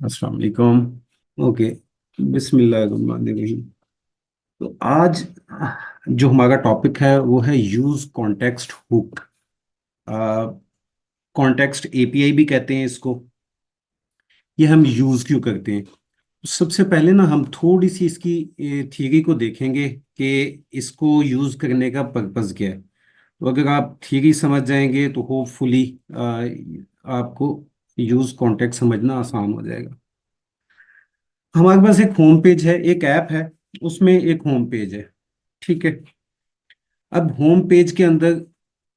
अस्सलाम वालेकुम। ओके। बिस्मिल्लाहिर्रहमानिर्रहीम। तो आज जो हमारा टॉपिक है वो है use context hook. Context API भी कहते हैं इसको। ये हम यूज क्यों करते हैं? सबसे पहले ना हम थोड़ी सी इसकी थ्योरी को देखेंगे कि इसको यूज करने का पर्पस क्या है। तो अगर आप थ्योरी समझ जाएंगे तो होपफुली आपको यूज कॉन्टेक्स्ट समझना आसान हो जाएगा। हमारे पास एक होम पेज है, एक ऐप है, उसमें एक होम पेज है। ठीक है। अब होम पेज के अंदर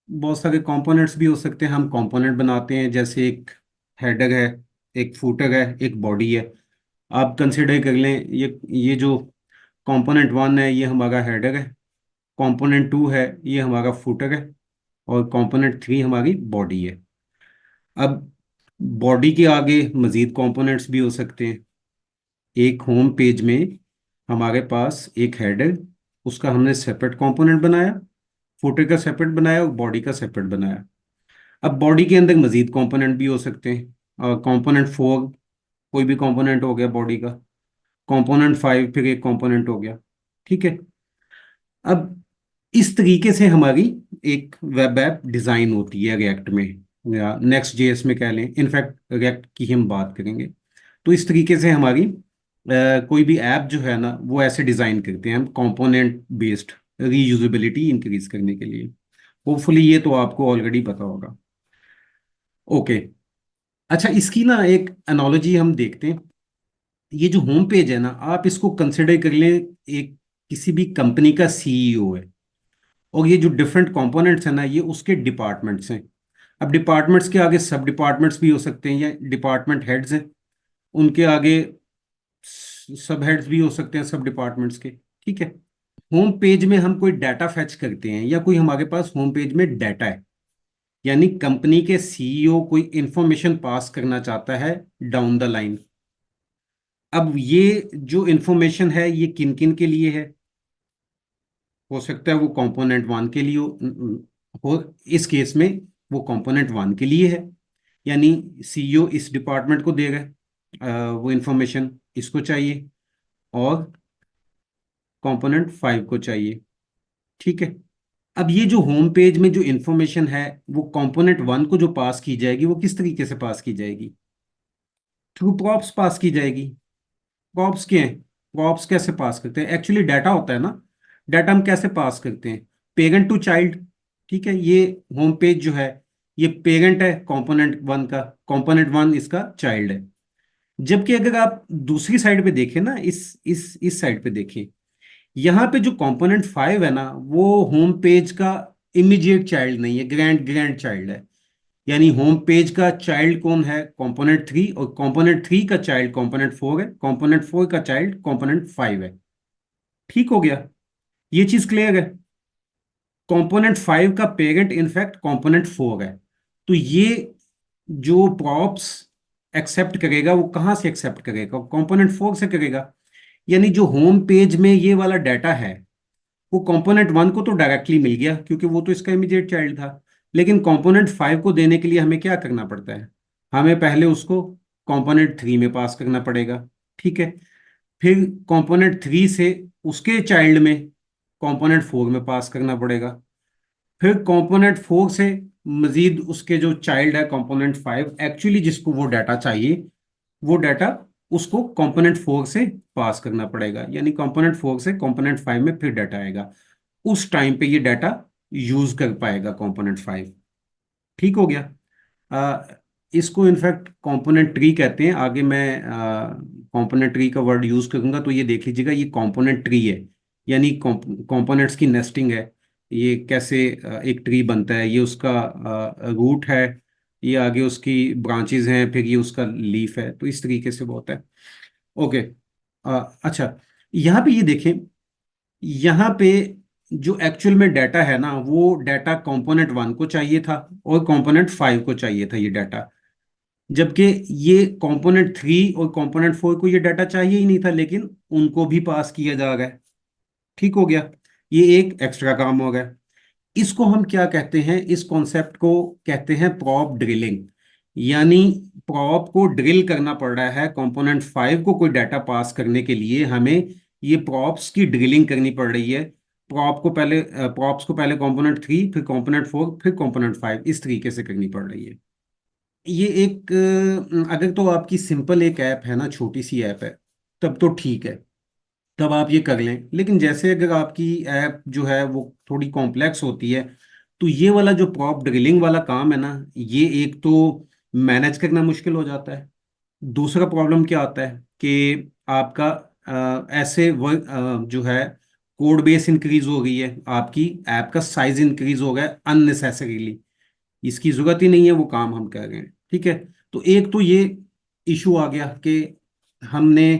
बहुत सारे कंपोनेंट्स भी हो सकते हैं। हम कंपोनेंट बनाते हैं, जैसे एक हेडर है, एक फूटर है, एक बॉडी है। आप कंसिडर कर लें, ये जो कंपोनेंट वन है ये हमारा हेडर है, कंपोनेंट टू है ये हमारा फूटर है, और कंपोनेंट थ्री हमारी बॉडी है। अब बॉडी के आगे मजीद कंपोनेंट्स भी हो सकते हैं। एक होम पेज में हमारे पास एक हेडर, उसका हमने सेपरेट कंपोनेंट बनाया, फुटर का सेपरेट बनाया और बॉडी का सेपरेट बनाया। अब बॉडी के अंदर मजीद कंपोनेंट भी हो सकते हैं। कंपोनेंट फोर कोई भी कंपोनेंट हो गया बॉडी का, कंपोनेंट फाइव फिर एक कंपोनेंट हो गया। ठीक है। अब इस तरीके से हमारी एक वेब ऐप डिज़ाइन होती है रिएक्ट में, या नेक्स्ट जेएस में कह लें। इनफैक्ट रिएक्ट की हम बात करेंगे। तो इस तरीके से हमारी कोई भी ऐप जो है ना वो ऐसे डिज़ाइन करते हैं हम, कंपोनेंट बेस्ड रीयूजेबिलिटी इंक्रीज करने के लिए। होपफुली ये तो आपको ऑलरेडी पता होगा। ओके। अच्छा, इसकी ना एक एनालॉजी हम देखते हैं। ये जो होम पेज है ना, आप इसको कंसिडर कर लें, एक किसी भी कंपनी का सीईओ है, और ये जो डिफरेंट कंपोनेंट्स हैं ना ये उसके डिपार्टमेंट्स हैं। अब डिपार्टमेंट्स के आगे सब डिपार्टमेंट्स भी हो सकते हैं, या डिपार्टमेंट हेड्स हैं, उनके आगे सब हेड्स भी हो सकते हैं सब डिपार्टमेंट्स के। ठीक है। होम पेज में हम कोई डाटा फेच करते हैं, या कोई हमारे पास होम पेज में डाटा है, यानी कंपनी के सीईओ कोई इंफॉर्मेशन पास करना चाहता है डाउन द लाइन। अब ये जो इंफॉर्मेशन है ये किन किन के लिए है? हो सकता है वो कंपोनेंट वन के लिए हो। इस केस में वो कंपोनेंट वन के लिए है, यानी सीईओ इस डिपार्टमेंट को देगा वो इंफॉर्मेशन इसको चाहिए, और कंपोनेंट फाइव को चाहिए। ठीक है। अब ये जो होम पेज में जो इंफॉर्मेशन है वो कंपोनेंट वन को जो पास की जाएगी वो किस तरीके से पास की जाएगी? थ्रू प्रॉप्स पास की जाएगी। प्रॉप्स क्या है? प्रॉप्स कैसे पास करते हैं? एक्चुअली डाटा होता है ना, डाटा हम कैसे पास करते हैं? Parent to child. ठीक है। ये होम पेज जो है ये पेरेंट है कंपोनेंट वन का, कंपोनेंट वन इसका चाइल्ड है। जबकि अगर आप दूसरी साइड पे देखें ना, इस साइड पे देखें, यहाँ पे जो कंपोनेंट फाइव है ना वो होम पेज का इमीडिएट चाइल्ड नहीं है, ग्रैंड ग्रैंड चाइल्ड है। यानी होम पेज का चाइल्ड कौन है? कंपोनेंट थ्री, और कंपोनेंट थ्री का चाइल्ड कंपोनेंट फोर है, कंपोनेंट फोर का चाइल्ड कंपोनेंट फाइव है। ठीक हो गया? ये चीज क्लियर है? कंपोनेंट फाइव का पेरेंट इनफैक्ट कंपोनेंट फोर है। तो ये जो प्रॉप्स एक्सेप्ट करेगा वो कहाँ से एक्सेप्ट करेगा? कंपोनेंट फोर से करेगा। यानी जो होम पेज में ये वाला डाटा है वो कंपोनेंट वन को तो डायरेक्टली मिल गया क्योंकि वो तो इसका इमीडिएट चाइल्ड था। लेकिन कंपोनेंट फाइव को देने के लिए हमें क्या करना पड़ता है? हमें पहले उसको कंपोनेंट थ्री में पास करना पड़ेगा। ठीक है। फिर कंपोनेंट थ्री से उसके चाइल्ड में कंपोनेंट फोर में पास करना पड़ेगा। फिर कंपोनेंट फोर से मजीद उसके जो चाइल्ड है कंपोनेंट फाइव, एक्चुअली जिसको वो डाटा चाहिए, वो डाटा उसको कंपोनेंट फोर से पास करना पड़ेगा। यानी कंपोनेंट फोर से कंपोनेंट फाइव में फिर डाटा आएगा। उस टाइम पे ये डाटा यूज कर पाएगा कंपोनेंट फाइव। ठीक हो गया? आ, इसको इनफैक्ट कंपोनेंट ट्री कहते हैं। आगे मैं कंपोनेंट ट्री का वर्ड यूज करूंगा तो ये देख लीजिएगा, ये कंपोनेंट ट्री है, यानी कंपोनेंट्स की नेस्टिंग है। ये कैसे एक ट्री बनता है, ये उसका रूट है, ये आगे उसकी ब्रांचेस हैं, फिर ये उसका लीफ है। तो इस तरीके से बहुत है। ओके। अच्छा, यहाँ पे ये देखें, यहाँ पे जो एक्चुअल में डाटा है ना वो डाटा कंपोनेंट वन को चाहिए था और कंपोनेंट फाइव को चाहिए था ये डाटा। जबकि ये कंपोनेंट थ्री और कंपोनेंट फोर को ये डाटा चाहिए ही नहीं था, लेकिन उनको भी पास किया जा रहा है। ठीक हो गया? ये एक एक्स्ट्रा काम हो गया। इसको हम क्या कहते हैं? इस कॉन्सेप्ट को कहते हैं प्रॉप ड्रिलिंग। यानी प्रॉप को ड्रिल करना पड़ रहा है कंपोनेंट 5 को कोई डाटा पास करने के लिए, हमें ये प्रॉप्स की ड्रिलिंग करनी पड़ रही है। प्रॉप्स को पहले कंपोनेंट 3, फिर कंपोनेंट 4, फिर कंपोनेंट 5, इस तरीके से करनी पड़ रही है। ये एक अगर तो आपकी सिंपल एक ऐप है ना, छोटी सी ऐप है, तब तो ठीक है, तब आप ये कर लें। लेकिन जैसे अगर आपकी ऐप जो है वो थोड़ी कॉम्प्लेक्स होती है, तो ये वाला जो प्रॉप ड्रिलिंग वाला काम है ना, ये एक तो मैनेज करना मुश्किल हो जाता है। दूसरा प्रॉब्लम क्या आता है कि आपका ऐसे वर्क जो है, कोड बेस इंक्रीज हो गई है, आपकी ऐप का साइज इंक्रीज हो गया अननेसेसरीली, इसकी जरूरत ही नहीं है वो काम हम कर रहे हैं। ठीक है, तो एक तो ये इशू आ गया कि हमने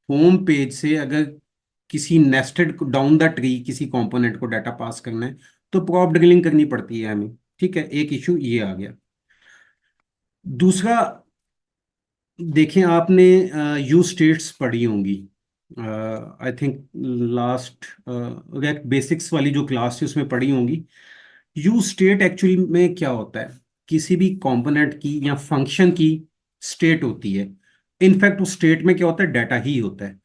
होम पेज से अगर किसी नेस्टेड डाउन द ट्री किसी कंपोनेंट को डाटा पास करना है, तो प्रॉप ड्रिलिंग करनी पड़ती है हमें। ठीक है, एक इशू ये आ गया। दूसरा, देखें आपने यूज स्टेट्स पढ़ी होंगी, आई थिंक लास्ट बेसिक्स वाली जो क्लास थी उसमें पढ़ी होंगी। यूज स्टेट एक्चुअली में क्या होता है, किसी भी कंपोनेंट की या फंक्शन की स्टेट होती है। इनफैक्ट उस स्टेट में क्या होता है, डाटा ही होता है।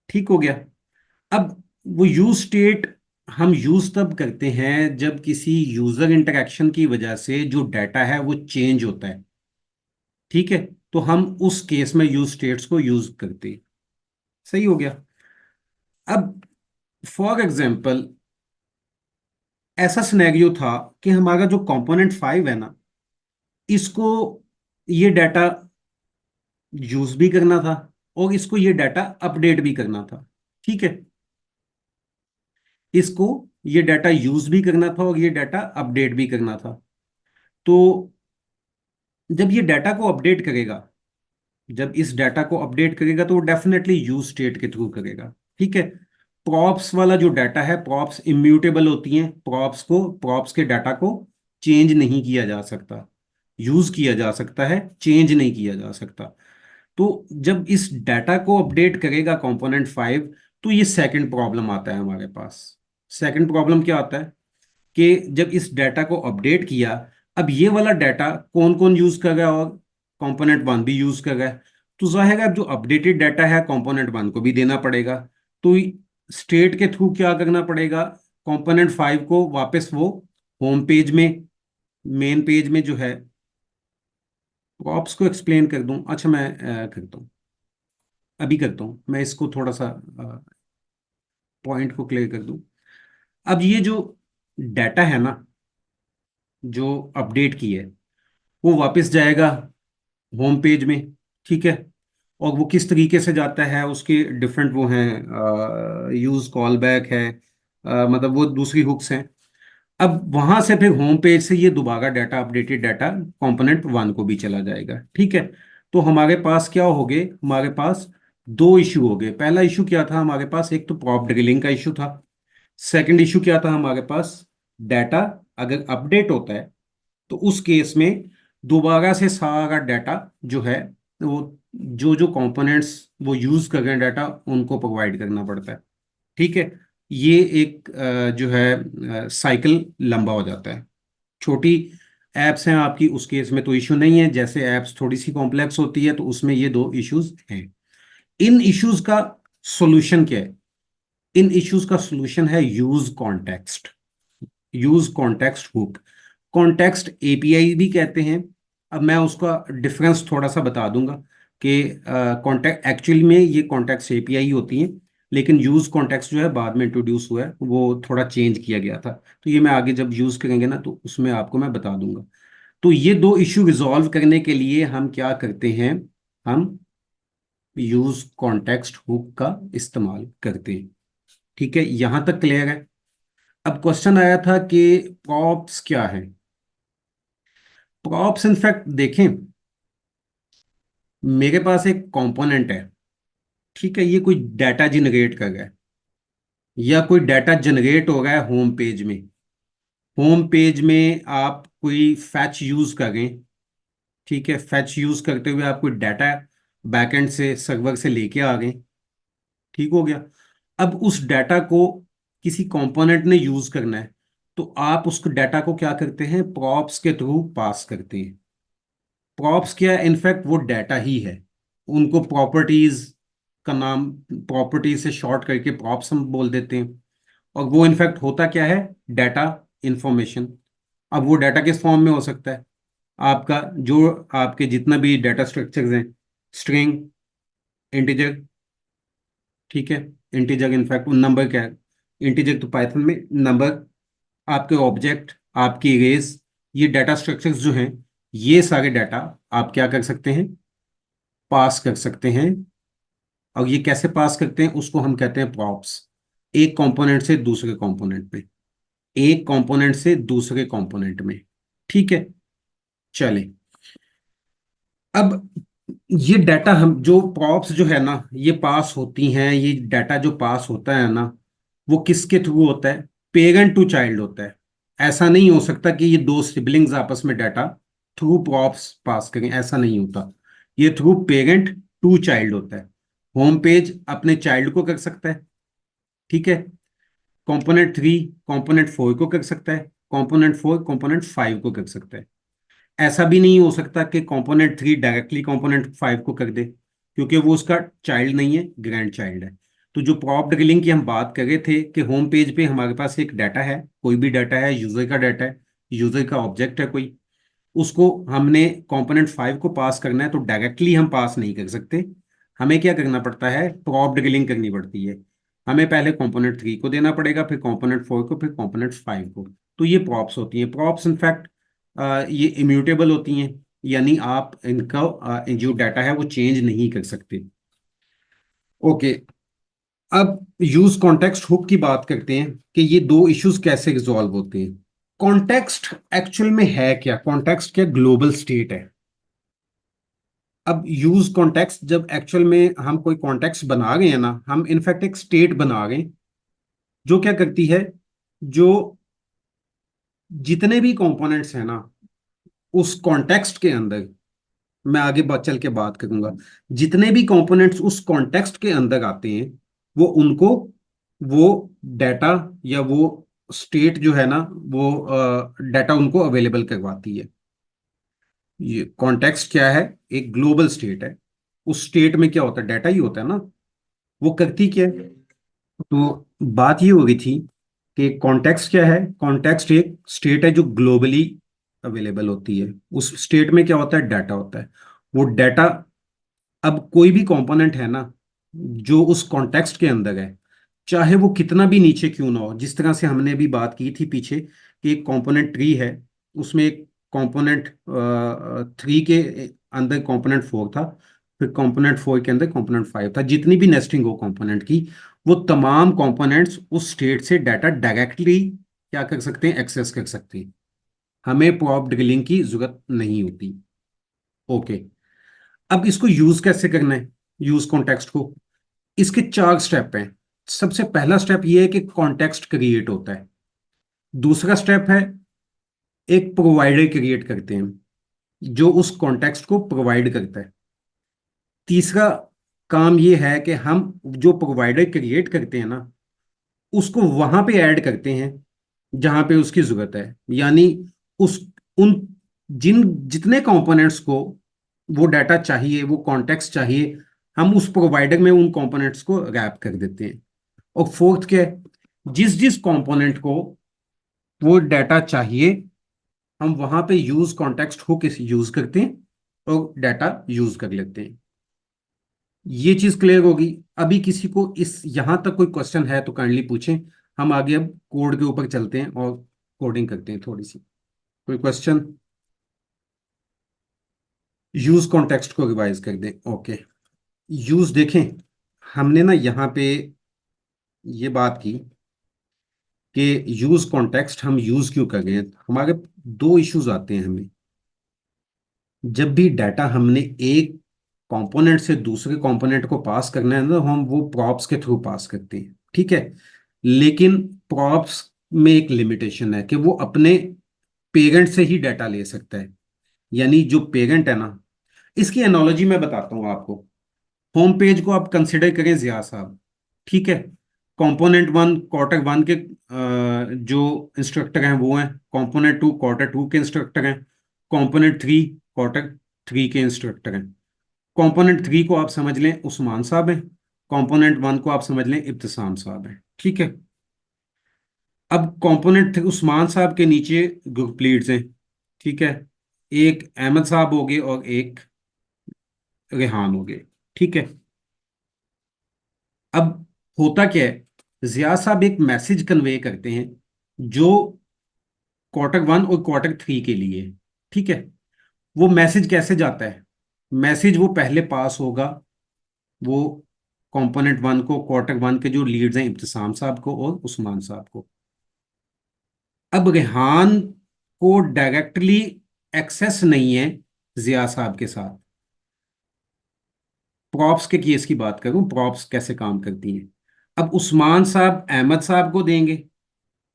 ठीक हो गया। अब वो यूज स्टेट हम यूज तब करते हैं जब किसी यूजर इंटरेक्शन की वजह से जो डाटा है वो चेंज होता है। ठीक है, तो हम उस केस में यूज स्टेट्स को यूज करते हैं। सही हो गया। अब फॉर एग्जाम्पल ऐसा सिनेरियो था कि हमारा जो कंपोनेंट 5 है ना, इसको ये डाटा यूज भी करना था और इसको ये डाटा अपडेट भी करना था। ठीक है, इसको ये डाटा यूज भी करना था और ये डाटा अपडेट भी करना था। तो जब ये डाटा को अपडेट करेगा, जब इस डाटा को अपडेट करेगा तो वो डेफिनेटली यूज स्टेट के थ्रू करेगा। ठीक है, प्रॉप्स वाला जो डाटा है, प्रॉप्स इम्यूटेबल होती हैं, प्रॉप्स के डाटा को चेंज नहीं किया जा सकता। यूज किया जा सकता है, चेंज नहीं किया जा सकता। तो जब इस डाटा को अपडेट करेगा कंपोनेंट 5, तो ये सेकंड प्रॉब्लम आता है हमारे पास। सेकंड प्रॉब्लम क्या आता है कि जब इस डाटा को अपडेट किया, अब ये वाला डाटा कौन कौन यूज कर रहा है, और कंपोनेंट 1 भी यूज कर रहा है। तो जाहिर है अब जो अपडेटेड डाटा है कंपोनेंट 1 को भी देना पड़ेगा। तो स्टेट के थ्रू क्या करना पड़ेगा, कंपोनेंट 5 को वापस वो होम पेज में, मेन पेज में जो है, प्रॉप्स को एक्सप्लेन कर दूं। अच्छा, मैं करता हूँ, अभी करता हूँ, मैं इसको थोड़ा सा पॉइंट को क्लियर कर दूं। अब ये जो डाटा है ना, जो अपडेट की है, वो वापस जाएगा होम पेज में। ठीक है, और वो किस तरीके से जाता है, उसके डिफरेंट वो हैं, यूज कॉल बैक है, मतलब वो दूसरी हुक्स हैं। अब वहां से फिर होम पेज से ये दोबारा डाटा, अपडेटेड डाटा कंपोनेंट 1 को भी चला जाएगा। ठीक है, तो हमारे पास क्या हो गए, हमारे पास दो इशू हो गए। पहला इशू क्या था हमारे पास, एक तो प्रॉप ड्रिलिंग का इशू था। सेकंड इशू क्या था हमारे पास, डाटा अगर अपडेट होता है तो उस केस में दोबारा से सारा डाटा जो है, वो जो जो कंपोनेंट्स वो यूज कर रहे हैं डाटा, उनको प्रोवाइड करना पड़ता है। ठीक है, ये एक जो है साइकिल लंबा हो जाता है। छोटी एप्स हैं आपकी, उस केस में तो इशू नहीं है। जैसे एप्स थोड़ी सी कॉम्प्लेक्स होती है तो उसमें ये दो इश्यूज हैं। इन इश्यूज का सॉल्यूशन क्या है, इन इश्यूज का सॉल्यूशन है use context. Use context hook, context API भी कहते हैं। अब मैं उसका डिफरेंस थोड़ा सा बता दूंगा कि कॉन्टेक्ट एक्चुअली में ये कॉन्टेक्स्ट एपीआई होती हैं, लेकिन यूज कॉन्टेक्स्ट जो है बाद में इंट्रोड्यूस हुआ है, वो थोड़ा चेंज किया गया था। तो ये मैं आगे जब यूज करेंगे ना तो उसमें आपको मैं बता दूंगा। तो ये दो इश्यू रिजॉल्व करने के लिए हम क्या करते हैं, हम यूज कॉन्टेक्स्ट हुक का इस्तेमाल करते हैं। ठीक है, यहां तक क्लियर है। अब क्वेश्चन आया था कि प्रॉप्स क्या है। प्रॉप्स इनफैक्ट देखें, मेरे पास एक कंपोनेंट है। ठीक है, ये कोई डाटा जनरेट कर रहा है, या कोई डाटा जनरेट हो रहा है होम पेज में। होम पेज में आप कोई फैच यूज करें। ठीक है, फैच यूज करते हुए आप कोई डाटा बैकएंड से, सर्वर से लेके आ गए। ठीक हो गया। अब उस डाटा को किसी कंपोनेंट ने यूज करना है, तो आप उस डाटा को क्या करते हैं, प्रॉप्स के थ्रू पास करते हैं। प्रॉप्स क्या है, इनफैक्ट वो डाटा ही है। उनको प्रॉपर्टीज का नाम, प्रॉपर्टीज से शॉर्ट करके प्रॉप्स हम बोल देते हैं। और वो इनफैक्ट होता क्या है, डाटा, इंफॉर्मेशन। अब वो डाटा किस फॉर्म में हो सकता है, आपका जो आपके जितना भी डाटा स्ट्रक्चर्स हैं, स्ट्रिंग, इंटीजर, ठीक है। इंटीजर इनफैक्ट नंबर क्या है, इंटीजर तो पाइथन में नंबर, आपके ऑब्जेक्ट, आपकी रेस, ये डाटा स्ट्रक्चर्स जो हैं, ये सारे डाटा आप क्या कर सकते हैं, पास कर सकते हैं। और ये कैसे पास करते हैं, उसको हम कहते हैं प्रॉप्स। एक कंपोनेंट से दूसरे कंपोनेंट में, एक कंपोनेंट से दूसरे कंपोनेंट में, ठीक है। चले, अब ये डाटा हम जो प्रॉप्स जो है ना, ये पास होती हैं, ये डाटा जो पास होता है ना, वो किसके थ्रू होता है, पेरेंट टू चाइल्ड होता है। ऐसा नहीं हो सकता कि ये दो सिबलिंग्स आपस में डाटा थ्रू प्रॉप्स पास करें, ऐसा नहीं होता। ये थ्रू पेरेंट टू चाइल्ड होता है। होम पेज अपने चाइल्ड को कर सकता है, ठीक है। कंपोनेंट 3 कंपोनेंट 4 को कर सकता है, कंपोनेंट 4 कंपोनेंट 5 को कर सकता है। ऐसा भी नहीं हो सकता कि कंपोनेंट 3 डायरेक्टली कंपोनेंट 5 को कर दे, क्योंकि वो उसका चाइल्ड नहीं है, ग्रैंड चाइल्ड है। तो जो प्रॉप्ट लिंक की हम बात कर रहे थे कि होम पेज पे हमारे पास एक डाटा है, कोई भी डाटा है, यूजर का डाटा है, यूजर का ऑब्जेक्ट है कोई, उसको हमने कंपोनेंट 5 को पास करना है, तो डायरेक्टली हम पास नहीं कर सकते। हमें क्या करना पड़ता है, प्रॉप्ट लिंक करनी पड़ती है। हमें पहले कंपोनेंट 3 को देना पड़ेगा, फिर कंपोनेंट 4 को, फिर कंपोनेंट 5 को। तो ये प्रॉप्स होती हैं। प्रॉप्स इनफैक्ट ये इम्यूटेबल होती हैं, यानी आप इनका जो डाटा है वो चेंज नहीं कर सकते। ओके, अब यूज कॉन्टेक्स्ट हुक की बात करते हैं कि ये दो इश्यूज कैसे रिजॉल्व होते हैं। कॉन्टेक्स्ट एक्चुअल में है क्या, कॉन्टेक्स्ट क्या ग्लोबल स्टेट है। अब यूज कॉन्टेक्स्ट जब एक्चुअल में हम कोई कॉन्टेक्स्ट बना रहे हैं ना, हम इनफैक्ट एक स्टेट बना रहे हैं जो क्या करती है, जो जितने भी कंपोनेंट्स हैं ना उस कॉन्टेक्स्ट के अंदर, मैं आगे चल के बात करूंगा, जितने भी कंपोनेंट्स उस कॉन्टेक्स्ट के अंदर आते हैं, वो उनको वो डाटा या वो स्टेट जो है ना, वो डाटा उनको अवेलेबल करवाती है। ये कॉन्टेक्स्ट क्या है, एक ग्लोबल स्टेट है। उस स्टेट में क्या होता है, डाटा ही होता है ना। वो करती क्या है, तो बात ये हो रही थी कि कॉन्टेक्स्ट क्या है। कॉन्टेक्स्ट एक स्टेट है जो ग्लोबली अवेलेबल होती है। उस स्टेट में क्या होता है, डाटा होता है। वो डाटा, अब कोई भी कंपोनेंट है ना जो उस कॉन्टेक्स्ट के अंदर है, चाहे वो कितना भी नीचे क्यों ना हो, जिस तरह से हमने अभी बात की थी पीछे कि एक कंपोनेंट 3 है, उसमें एक कंपोनेंट 3 के अंदर कंपोनेंट 4 था, फिर कंपोनेंट 4 के अंदर कंपोनेंट 5 था। जितनी भी नेस्टिंग हो कंपोनेंट की, वो तमाम कंपोनेंट्स उस स्टेट से डाटा डायरेक्टली क्या कर सकते हैं, एक्सेस कर सकते हैं। हमें प्रॉप ड्रिलिंग की जरूरत नहीं होती। ओके, अब इसको यूज कैसे करना है, यूज कॉन्टेक्स्ट को। इसके 4 स्टेप हैं। सबसे पहला स्टेप ये है कि कॉन्टेक्स्ट क्रिएट होता है। दूसरा स्टेप है, एक प्रोवाइडर क्रिएट करते हैं जो उस कॉन्टेक्स्ट को प्रोवाइड करता है। तीसरा काम ये है कि हम जो प्रोवाइडर क्रिएट करते हैं ना, उसको वहां पे ऐड करते हैं जहां पे उसकी जरूरत है। यानी उस उन जिन जितने कंपोनेंट्स को वो डाटा चाहिए, वो कॉन्टेक्स्ट चाहिए, हम उस प्रोवाइडर में उन कंपोनेंट्स को रैप कर देते हैं। और फोर्थ क्या है, जिस जिस कंपोनेंट को वो डाटा चाहिए, हम वहां पे यूज कॉन्टेक्स्ट हुक यूज करते हैं और डाटा यूज कर लेते हैं। ये चीज क्लियर होगी। अभी किसी को इस यहां तक कोई क्वेश्चन है तो काइंडली पूछें। हम आगे अब कोड के ऊपर चलते हैं और कोडिंग करते हैं थोड़ी सी। कोई क्वेश्चन, यूज कॉन्टेक्स्ट को रिवाइज कर दें। ओके, यूज देखें, हमने ना यहाँ पे ये बात की कि यूज कॉन्टेक्स्ट हम यूज क्यों कर रहे हैं। हमारे दो इश्यूज आते हैं हमें। जब भी डाटा हमने एक कंपोनेंट से दूसरे कंपोनेंट को पास करना है ना, तो हम वो प्रॉप्स के थ्रू पास करते हैं, ठीक है। लेकिन प्रॉप्स में एक लिमिटेशन है कि वो अपने पेरेंट से ही डाटा ले सकता है। यानी जो पेरेंट है ना, इसकी एनालॉजी मैं बताता हूँ आपको। होम पेज को आप कंसिडर करें जिया साहब, ठीक है। कंपोनेंट 1 क्वार्टर 1 के जो इंस्ट्रक्टर हैं वो हैं, कंपोनेंट 2 क्वार्टर 2 के इंस्ट्रक्टर हैं, कंपोनेंट 3 क्वार्टर थ्री के इंस्ट्रक्टर हैं। कंपोनेंट थ्री को आप समझ लें उस्मान साहब हैं, कंपोनेंट वन को आप समझ लें इब्तिसाम साहब हैं, ठीक है। अब कंपोनेंट थ्री उस्मान साहब के नीचे ग्रुप लीड्स हैं, ठीक है। एक अहमद साहब हो गए और एक रेहान हो गए, ठीक है। अब होता क्या है, जिया साहब एक मैसेज कन्वे करते हैं जो क्वार्टर वन और क्वार्टर थ्री के लिए है, ठीक है। वो मैसेज कैसे जाता है, मैसेज वो पहले पास होगा वो कंपोनेंट वन को, क्वार्टर वन के जो लीड्स हैं इब्तिसाम साहब को और उस्मान साहब को। अब रेहान को डायरेक्टली एक्सेस नहीं है जिया साहब के साथ। प्रॉप्स के केस की बात करूं, प्रॉप्स कैसे काम करती हैं। अब उस्मान साहब अहमद साहब को देंगे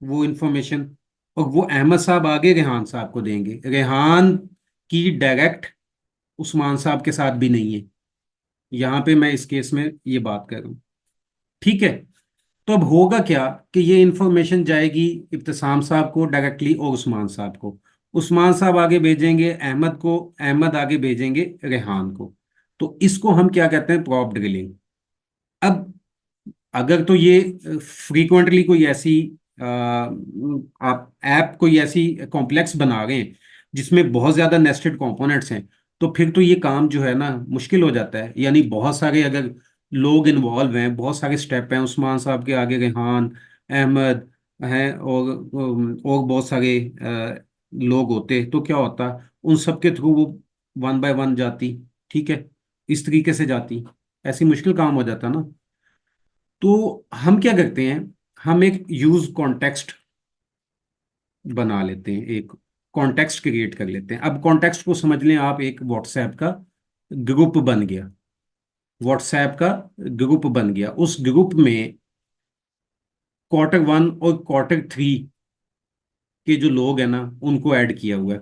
वो इंफॉर्मेशन, और वो अहमद साहब आगे रेहान साहब को देंगे। रेहान की डायरेक्ट उस्मान साहब के साथ भी नहीं है, यहां पे मैं इस केस में ये बात कर रहा हूं, ठीक है। तो अब होगा क्या कि ये इंफॉर्मेशन जाएगी इब्तिसाम साहब को डायरेक्टली और उस्मान साहब को, उस्मान साहब आगे भेजेंगे अहमद को, अहमद आगे भेजेंगे रेहान को। तो इसको हम क्या कहते हैं, प्रॉप ड्रिलिंग। अब अगर तो ये फ्रीक्वेंटली कोई ऐसी आप ऐप कोई ऐसी कॉम्प्लेक्स बना रहे हैं जिसमें बहुत ज्यादा नेस्टेड कंपोनेंट्स हैं, तो फिर तो ये काम जो है ना मुश्किल हो जाता है। यानी बहुत सारे अगर लोग इन्वॉल्व हैं, बहुत सारे स्टेप हैं, उस्मान साहब के आगे रेहान, अहमद हैं, और बहुत सारे लोग होते तो क्या होता, उन सब के थ्रू वो वन बाय वन जाती, ठीक है, इस तरीके से जाती, ऐसी मुश्किल काम हो जाता ना। तो हम क्या करते हैं, हम एक यूज कॉन्टेक्स्ट बना लेते हैं, एक कॉन्टेक्स्ट क्रिएट कर लेते हैं। अब कॉन्टेक्स्ट को समझ लें आप, एक व्हाट्सएप का ग्रुप बन गया, व्हाट्सएप का ग्रुप बन गया। उस ग्रुप में क्वार्टर वन और क्वार्टर थ्री के जो लोग हैं ना उनको ऐड किया हुआ है,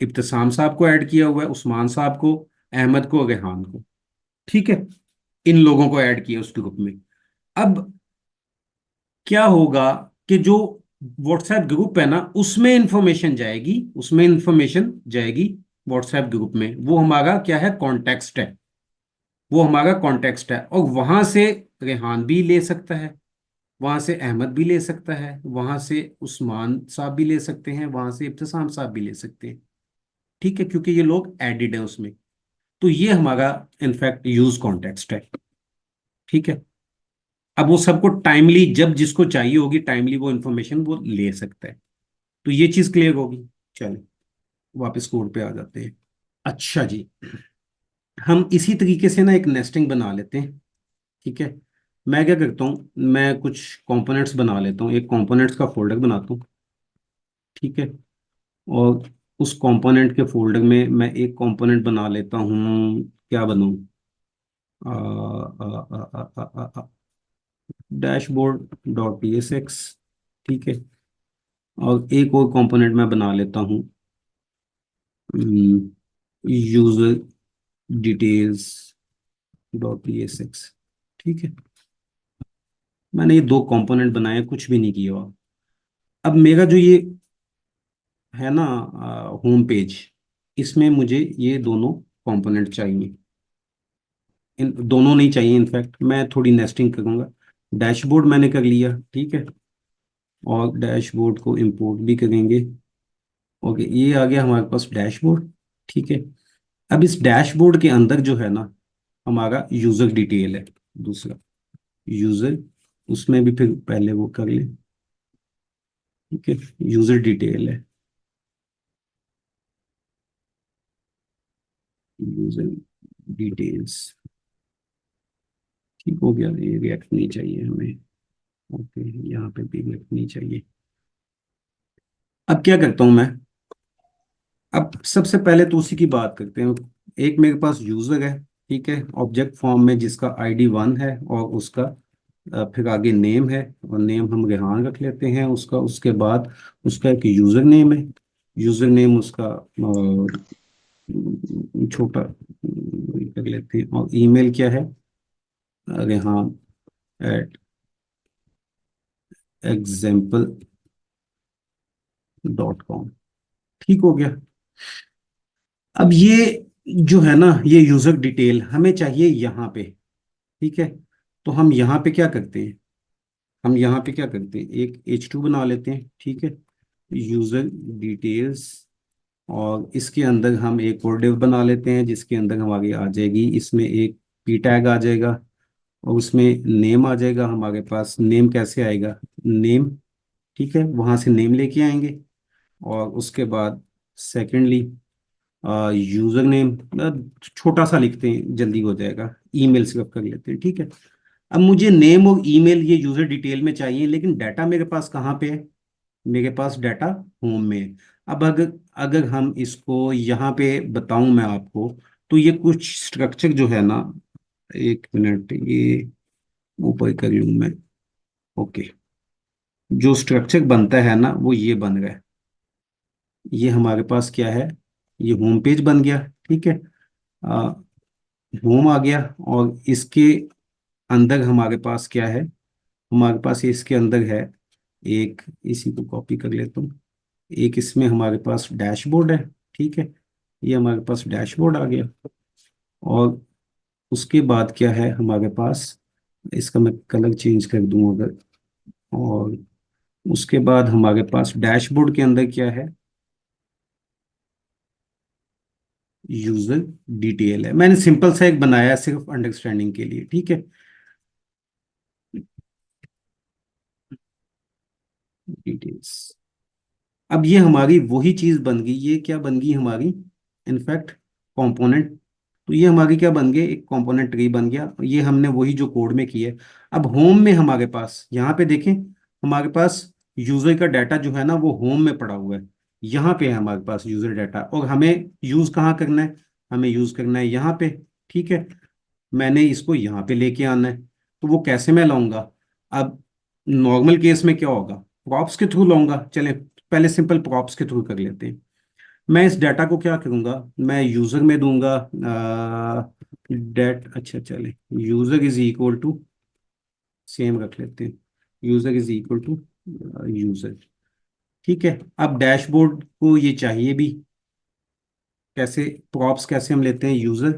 इब्तिसाम साहब को ऐड किया हुआ है, उस्मान साहब को, अहमद को, रेहान को, ठीक है। इन लोगों को ऐड किया उस ग्रुप में। अब क्या होगा कि जो व्हाट्सएप ग्रुप है ना उसमें इंफॉर्मेशन जाएगी, उसमें इंफॉर्मेशन जाएगी व्हाट्सएप ग्रुप में, वो हमारा क्या है, कॉन्टेक्स्ट है, वो हमारा कॉन्टेक्स्ट है। और वहां से रेहान भी ले सकता है, वहां से अहमद भी ले सकता है, वहां से उस्मान साहब भी ले सकते हैं, वहां से इब्तिसाम साहब भी ले सकते हैं, ठीक है, क्योंकि ये लोग एडिड हैं उसमें। तो ये हमारा इनफैक्ट यूज कॉन्टेक्स्ट है, ठीक है। अब वो सबको टाइमली, जब जिसको चाहिए होगी टाइमली वो इंफॉर्मेशन वो ले सकता है। तो ये चीज क्लियर होगी। चलो वापस कोड पे आ जाते हैं। अच्छा जी, हम इसी तरीके से ना एक नेस्टिंग बना लेते हैं, ठीक है। मैं क्या करता हूँ, मैं कुछ कंपोनेंट्स बना लेता हूँ, एक कंपोनेंट्स का फोल्डर बनाता हूँ, ठीक है। और उस कंपोनेंट के फोल्डर में मैं एक कंपोनेंट बना लेता हूँ, क्या बनाऊँ, डैशबोर्ड डॉट dsx, ठीक है। और एक और कंपोनेंट मैं बना लेता हूँ, यूजर डिटेल्स डॉट dsx, ठीक है। मैंने ये दो कंपोनेंट बनाए, कुछ भी नहीं किया हुआ। अब मेरा जो ये है ना होम पेज, इसमें मुझे ये दोनों कंपोनेंट चाहिए, इन दोनों नहीं चाहिए, इनफैक्ट मैं थोड़ी नेस्टिंग करूंगा। डैशबोर्ड मैंने कर लिया, ठीक है, और डैशबोर्ड को इंपोर्ट भी करेंगे। ओके, ये आ गया हमारे पास डैशबोर्ड, ठीक है। अब इस डैशबोर्ड के अंदर जो है ना हमारा यूजर डिटेल है, दूसरा यूजर, उसमें भी फिर पहले वो कर लें, ठीक है। यूजर डिटेल है, यूजर डिटेल्स, ठीक हो गया। ये रिएक्ट नहीं चाहिए हमें, ओके, यहाँ पे भी रिएक्ट नहीं चाहिए। अब क्या करता हूँ मैं, अब सबसे पहले तो उसी की बात करते हैं। एक मेरे पास यूजर है, ठीक है, ऑब्जेक्ट फॉर्म में, जिसका आईडी वन है, और उसका फिर आगे नेम है, और नेम हम रेहान रख लेते हैं उसका। उसके बाद उसका एक यूजर नेम है, यूजर नेम उसका छोटा कर लेते हैं। और ईमेल क्या है, रेहान एट example.com, ठीक हो गया। अब ये जो है ना ये यूजर डिटेल हमें चाहिए यहाँ पे। ठीक है, तो हम यहाँ पे क्या करते हैं, हम यहाँ पे क्या करते हैं, एक H2 बना लेते हैं। ठीक है, यूजर डिटेल्स, और इसके अंदर हम एक और डिव बना लेते हैं जिसके अंदर हमारी आ जाएगी, इसमें एक पी टैग आ जाएगा, और उसमें नेम आ जाएगा हमारे पास। नेम कैसे आएगा, नेम, ठीक है, वहां से नेम लेके आएंगे। और उसके बाद सेकेंडली यूजर नेम, छोटा सा लिखते हैं जल्दी हो जाएगा, ईमेल सिर्फ कर लेते हैं। ठीक है, अब मुझे नेम और ईमेल ये यूजर डिटेल में चाहिए, लेकिन डाटा मेरे पास कहाँ पे है, मेरे पास डाटा होम में है। अब अगर अगर हम इसको यहाँ पे बताऊं मैं आपको, तो ये कुछ स्ट्रक्चर जो है ना, एक मिनट, ये ऊपर कर लूं मैं। ओके, जो स्ट्रक्चर बनता है ना वो ये बन रहा है। ये हमारे पास क्या है, ये होम पेज बन गया। ठीक है, होम आ गया, और इसके अंदर हमारे पास क्या है, हमारे पास इसके अंदर है एक, इसी को कॉपी कर लेता हूँ, एक इसमें हमारे पास डैशबोर्ड है। ठीक है, ये हमारे पास डैशबोर्ड आ गया। और उसके बाद क्या है हमारे पास, इसका मैं कलर चेंज कर दूं अगर, और उसके बाद हमारे पास डैशबोर्ड के अंदर क्या है, यूजर डिटेल है। मैंने सिंपल सा एक बनाया है सिर्फ अंडरस्टैंडिंग के लिए। ठीक है, डिटेल्स। अब ये हमारी वही चीज बन गई, ये क्या बन गई हमारी, इनफैक्ट कंपोनेंट। तो ये हमारी क्या बन गई, एक कंपोनेंट ट्री बन गया। ये हमने वही जो कोड में किया है। अब होम में हमारे पास यहाँ पे देखें, हमारे पास यूजर का डाटा जो है ना वो होम में पड़ा हुआ है। यहाँ पे है हमारे पास यूजर डाटा, और हमें यूज कहाँ करना है, हमें यूज करना है यहाँ पे। ठीक है, मैंने इसको यहाँ पे लेके आना है, तो वो कैसे मैं लाऊंगा। अब नॉर्मल केस में क्या होगा, प्रॉप्स के थ्रू लाऊंगा। चले पहले सिंपल प्रॉप्स के थ्रू कर लेते हैं। मैं इस डाटा को क्या करूंगा, मैं यूजर में दूंगा डेट, अच्छा चले, user is equal to, same रख लेते हैं, user is equal to user. ठीक है, अब डैशबोर्ड को ये चाहिए भी, कैसे प्रॉप्स कैसे हम लेते हैं, यूजर।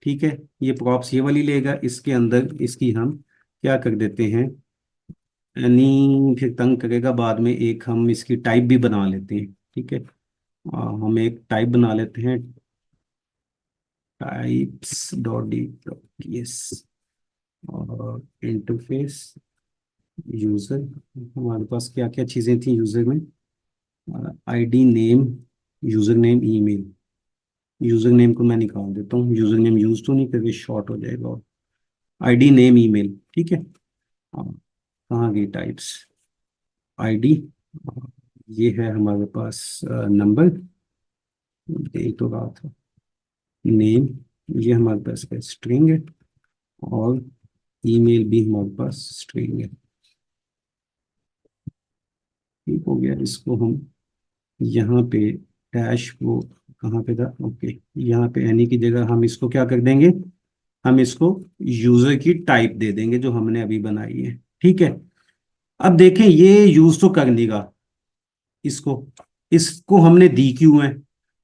ठीक है, ये प्रॉप्स ये वाली लेगा, इसके अंदर इसकी हम क्या कर देते हैं, यानी फिर तंग करेगा बाद में, एक हम इसकी टाइप भी बना लेते हैं। ठीक है, हम एक टाइप बना लेते हैं, types dot D dot yes, और इंटरफेस यूजर। हमारे पास क्या क्या चीज़ें थी यूजर में, ID, name, user name, email. User name को मैं निकाल देता हूँ, यूजर नेम यूज तो नहीं करके शॉर्ट हो जाएगा, और आईडी, नेम, ईमेल। ठीक है, कहाँ गई टाइप्स, आईडी, ये है हमारे पास नंबर, यही तो रहा था, नेम, ये हमारे पास का स्ट्रिंग है, और ईमेल भी हमारे पास स्ट्रिंग है। ठीक हो गया, इसको हम यहाँ पे डैश, वो कहाँ पे था, ओके, यहाँ पे एनी की जगह हम इसको क्या कर देंगे, हम इसको यूजर की टाइप दे देंगे जो हमने अभी बनाई है। ठीक है, अब देखें ये यूज तो कर लेगा, इसको इसको हमने दी क्यों है,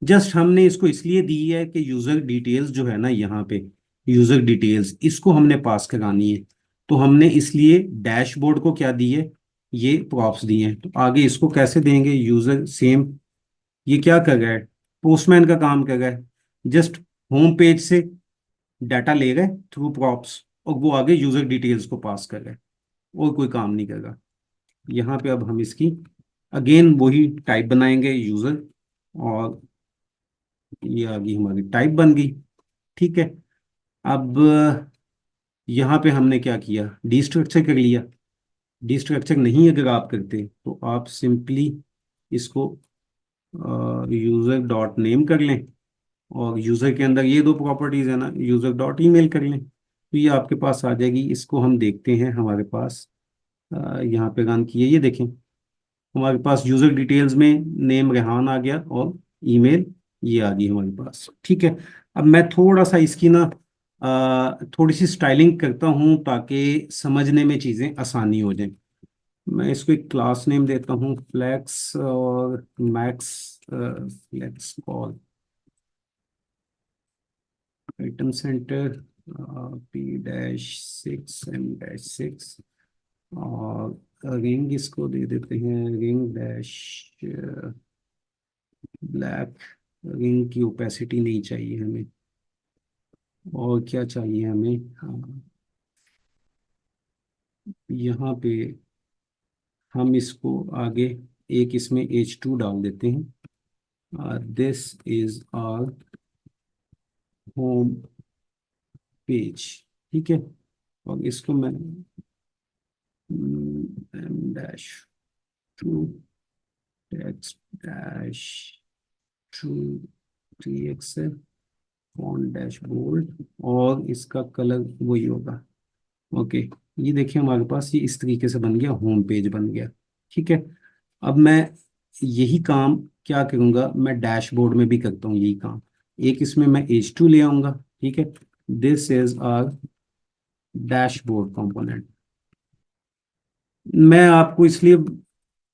जस्ट हमने इसको इसलिए दी है कि यूजर डिटेल्स जो है ना यहाँ पे, यूजर डिटेल्स इसको हमने पास करानी है। तो हमने इसलिए डैशबोर्ड को क्या दी है, ये प्रॉप्स दिए हैं। तो आगे इसको कैसे देंगे, यूजर सेम, ये क्या कर रहा है, पोस्टमैन का काम कर रहा है, जस्ट होम पेज से डाटा ले रहा है थ्रू प्रॉप्स, और वो आगे यूजर डिटेल्स को पास कर रहा है, और कोई काम नहीं कर रहा। यहाँ पे अब हम इसकी अगेन वही टाइप बनाएंगे, यूजर, और ये आ गई हमारी टाइप बन गई। ठीक है, अब यहाँ पे हमने क्या किया, डी स्ट्रक्चर कर लिया। डी स्ट्रक्चर नहीं अगर आप करते तो आप सिंपली इसको यूजर डॉट नेम कर लें, और यूजर के अंदर ये दो प्रॉपर्टीज है ना, यूजर डॉट ईमेल कर लें, तो ये आपके पास आ जाएगी। इसको हम देखते हैं हमारे पास यहाँ पे रन किए, ये देखें हमारे पास यूजर डिटेल्स में नेम रेहान आ गया, और ईमेल ये आ गई हमारे पास। ठीक है, अब मैं थोड़ा सा इसकी ना थोड़ी सी स्टाइलिंग करता हूँ ताकि समझने में चीज़ें आसानी हो जाए। मैं इसको एक क्लास नेम देता हूँ, फ्लैक्स और max, flex col. Item center P-6 M-6 और रिंग इसको दे देते हैं रिंग डैश ब्लैक। रिंग की ओपेसिटी नहीं चाहिए हमें। और क्या चाहिए हमें? हाँ, यहाँ पे हम इसको आगे एक इसमें H2 डाल देते हैं। This is our home page. ठीक है। और इसको मैं M-2 text dash to 3x है, फॉन्ट डैश बोल्ड, और इसका कलर वही होगा। ओके। ये देखिए हमारे पास ये इस तरीके से बन गया, होम पेज बन गया। ठीक है। अब मैं यही काम क्या करूंगा, मैं डैशबोर्ड में भी करता हूँ यही काम। एक इसमें मैं H2 ले आऊंगा। ठीक है। This is our dashboard component. मैं आपको इसलिए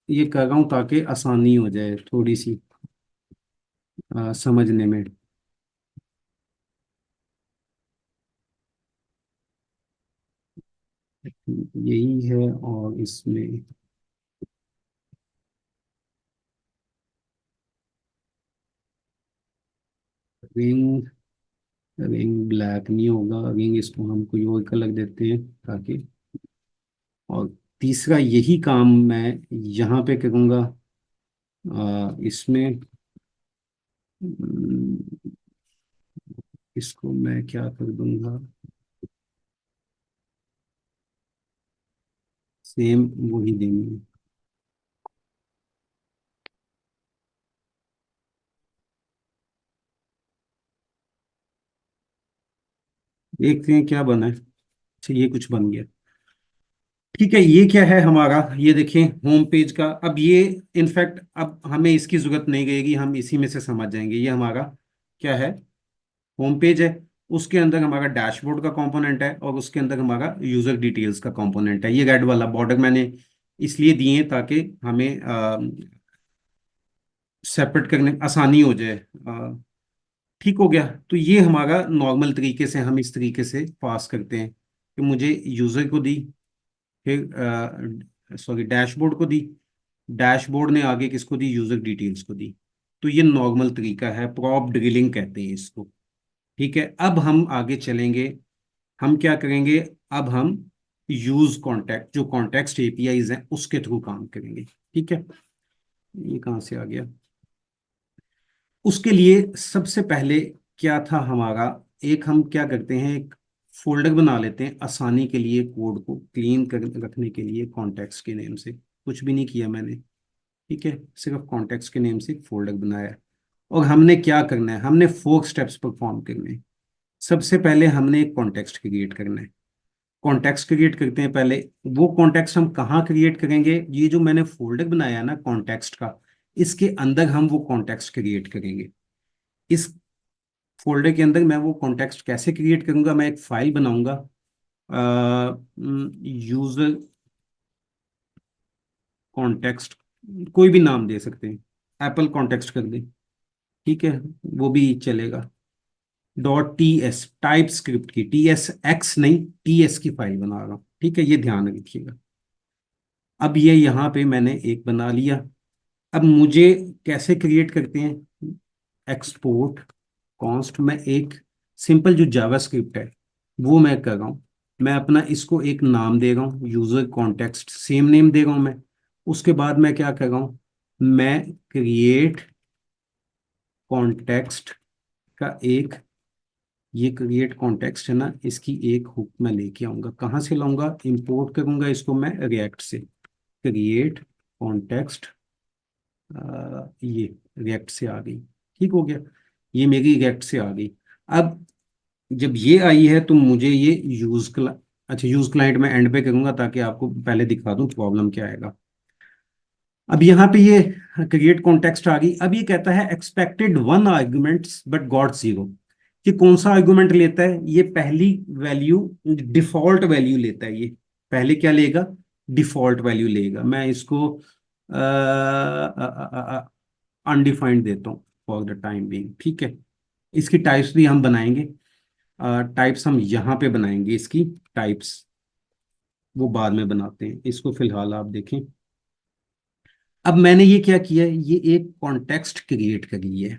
ये कर रहा हूँ ताकि आसानी हो जाए थोड़ी सी समझने में। यही है। और इसमें रिंग, रिंग ब्लैक नहीं होगा, रिंग इसको हम कोई और कलर देते हैं ताकि। और तीसरा यही काम मैं यहाँ पे करूँगा। इसमें इसको मैं क्या कर दूंगा, सेम वही देंगे। देखते हैं क्या बना है। अच्छा, ये कुछ बन गया। ठीक है। ये क्या है हमारा, ये देखें होम पेज का। अब ये इनफैक्ट अब हमें इसकी जरूरत नहीं रहेगी, हम इसी में से समझ जाएंगे। ये हमारा क्या है, होम पेज है। उसके अंदर हमारा डैशबोर्ड का कंपोनेंट है और उसके अंदर हमारा यूजर डिटेल्स का कंपोनेंट है। ये रेड वाला बॉर्डर मैंने इसलिए दिए हैं ताकि हमें सेपरेट करने में आसानी हो जाए। ठीक हो गया। तो ये हमारा नॉर्मल तरीके से हम इस तरीके से पास करते हैं कि मुझे यूजर को दी, फिर सॉरी डैशबोर्ड को दी, डैशबोर्ड ने आगे किसको दी, यूजर डिटेल्स को दी। तो ये नॉर्मल तरीका है, प्रॉप ड्रिलिंग कहते हैं इसको। ठीक है। अब हम आगे चलेंगे। हम क्या करेंगे, अब हम यूज कॉन्टेक्ट, जो कॉन्टेक्स्ट एपीआईज हैं उसके थ्रू काम करेंगे। ठीक है। ये कहाँ से आ गया? उसके लिए सबसे पहले क्या था हमारा, एक हम क्या करते हैं, एक फोल्डर बना लेते हैं आसानी के लिए, कोड को क्लीन कर रखने के लिए कॉन्टेक्स्ट के नेम से। कुछ भी नहीं किया मैंने। ठीक है। सिर्फ कॉन्टेक्स्ट के नेम से एक फोल्डर बनाया है। और हमने क्या करना है, हमने 4 स्टेप्स परफॉर्म करने हैं। सबसे पहले हमने एक कॉन्टेक्स्ट क्रिएट करना है। कॉन्टेक्स्ट क्रिएट करते हैं पहले। वो कॉन्टेक्स्ट हम कहाँ क्रिएट करेंगे, ये जो मैंने फोल्डर बनाया है ना कॉन्टेक्स्ट का, इसके अंदर हम वो कॉन्टेक्स्ट क्रिएट करेंगे। इस फोल्डर के अंदर मैं वो कॉन्टेक्स्ट कैसे क्रिएट करूंगा, मैं एक फाइल बनाऊंगा, यूजर कॉन्टेक्स्ट, कोई भी नाम दे सकते हैं, एप्पल कॉन्टेक्स्ट कर दें। ठीक है। वो भी चलेगा। .ts टाइप स्क्रिप्ट की, TSX नहीं, TS की फाइल बना रहा हूँ। ठीक है। ये ध्यान रखिएगा। अब ये यहाँ पे मैंने एक बना लिया। अब मुझे कैसे क्रिएट करते हैं, एक्सपोर्ट कॉन्स्ट में एक सिंपल जो जावास्क्रिप्ट है वो मैं कर रहा हूँ। मैं अपना इसको एक नाम दे रहा हूँ, यूजर कॉन्टेक्स्ट सेम नेम दे रहा हूँ मैं। उसके बाद मैं क्या कर रहा हूँ, मैं क्रिएट कॉन्टेक्स्ट का एक, ये क्रिएट कॉन्टेक्स्ट है ना, इसकी एक हुक मैं लेके आऊंगा। कहाँ से लाऊंगा, इंपोर्ट करूंगा इसको मैं रिएक्ट से। क्रिएट कॉन्टेक्स्ट, ये रिएक्ट से आ गई। ठीक हो गया। ये मेरी रिएक्ट से आ गई। अब जब ये आई है तो मुझे ये अच्छा यूज क्लाइंट में एंड पे करूंगा ताकि आपको पहले दिखा दूं प्रॉब्लम क्या आएगा। अब यहाँ पे ये क्रिएट कॉन्टेक्स्ट आ गई। अब ये कहता है एक्सपेक्टेड 1 आर्गुमेंट्स बट गॉट 0। कि कौन सा आर्गुमेंट लेता है, ये पहली वैल्यू, डिफॉल्ट वैल्यू लेता है ये। पहले क्या लेगा, डिफॉल्ट वैल्यू लेगा। मैं इसको अनडिफाइंड देता हूँ फॉर द टाइम बीइंग। ठीक है। इसकी टाइप्स भी हम बनाएंगे। टाइप्स हम यहाँ पे बनाएंगे, इसकी टाइप्स वो बाद में बनाते हैं, इसको फिलहाल आप देखें। अब मैंने ये क्या किया है, ये एक कॉन्टेक्स्ट क्रिएट कर ली है।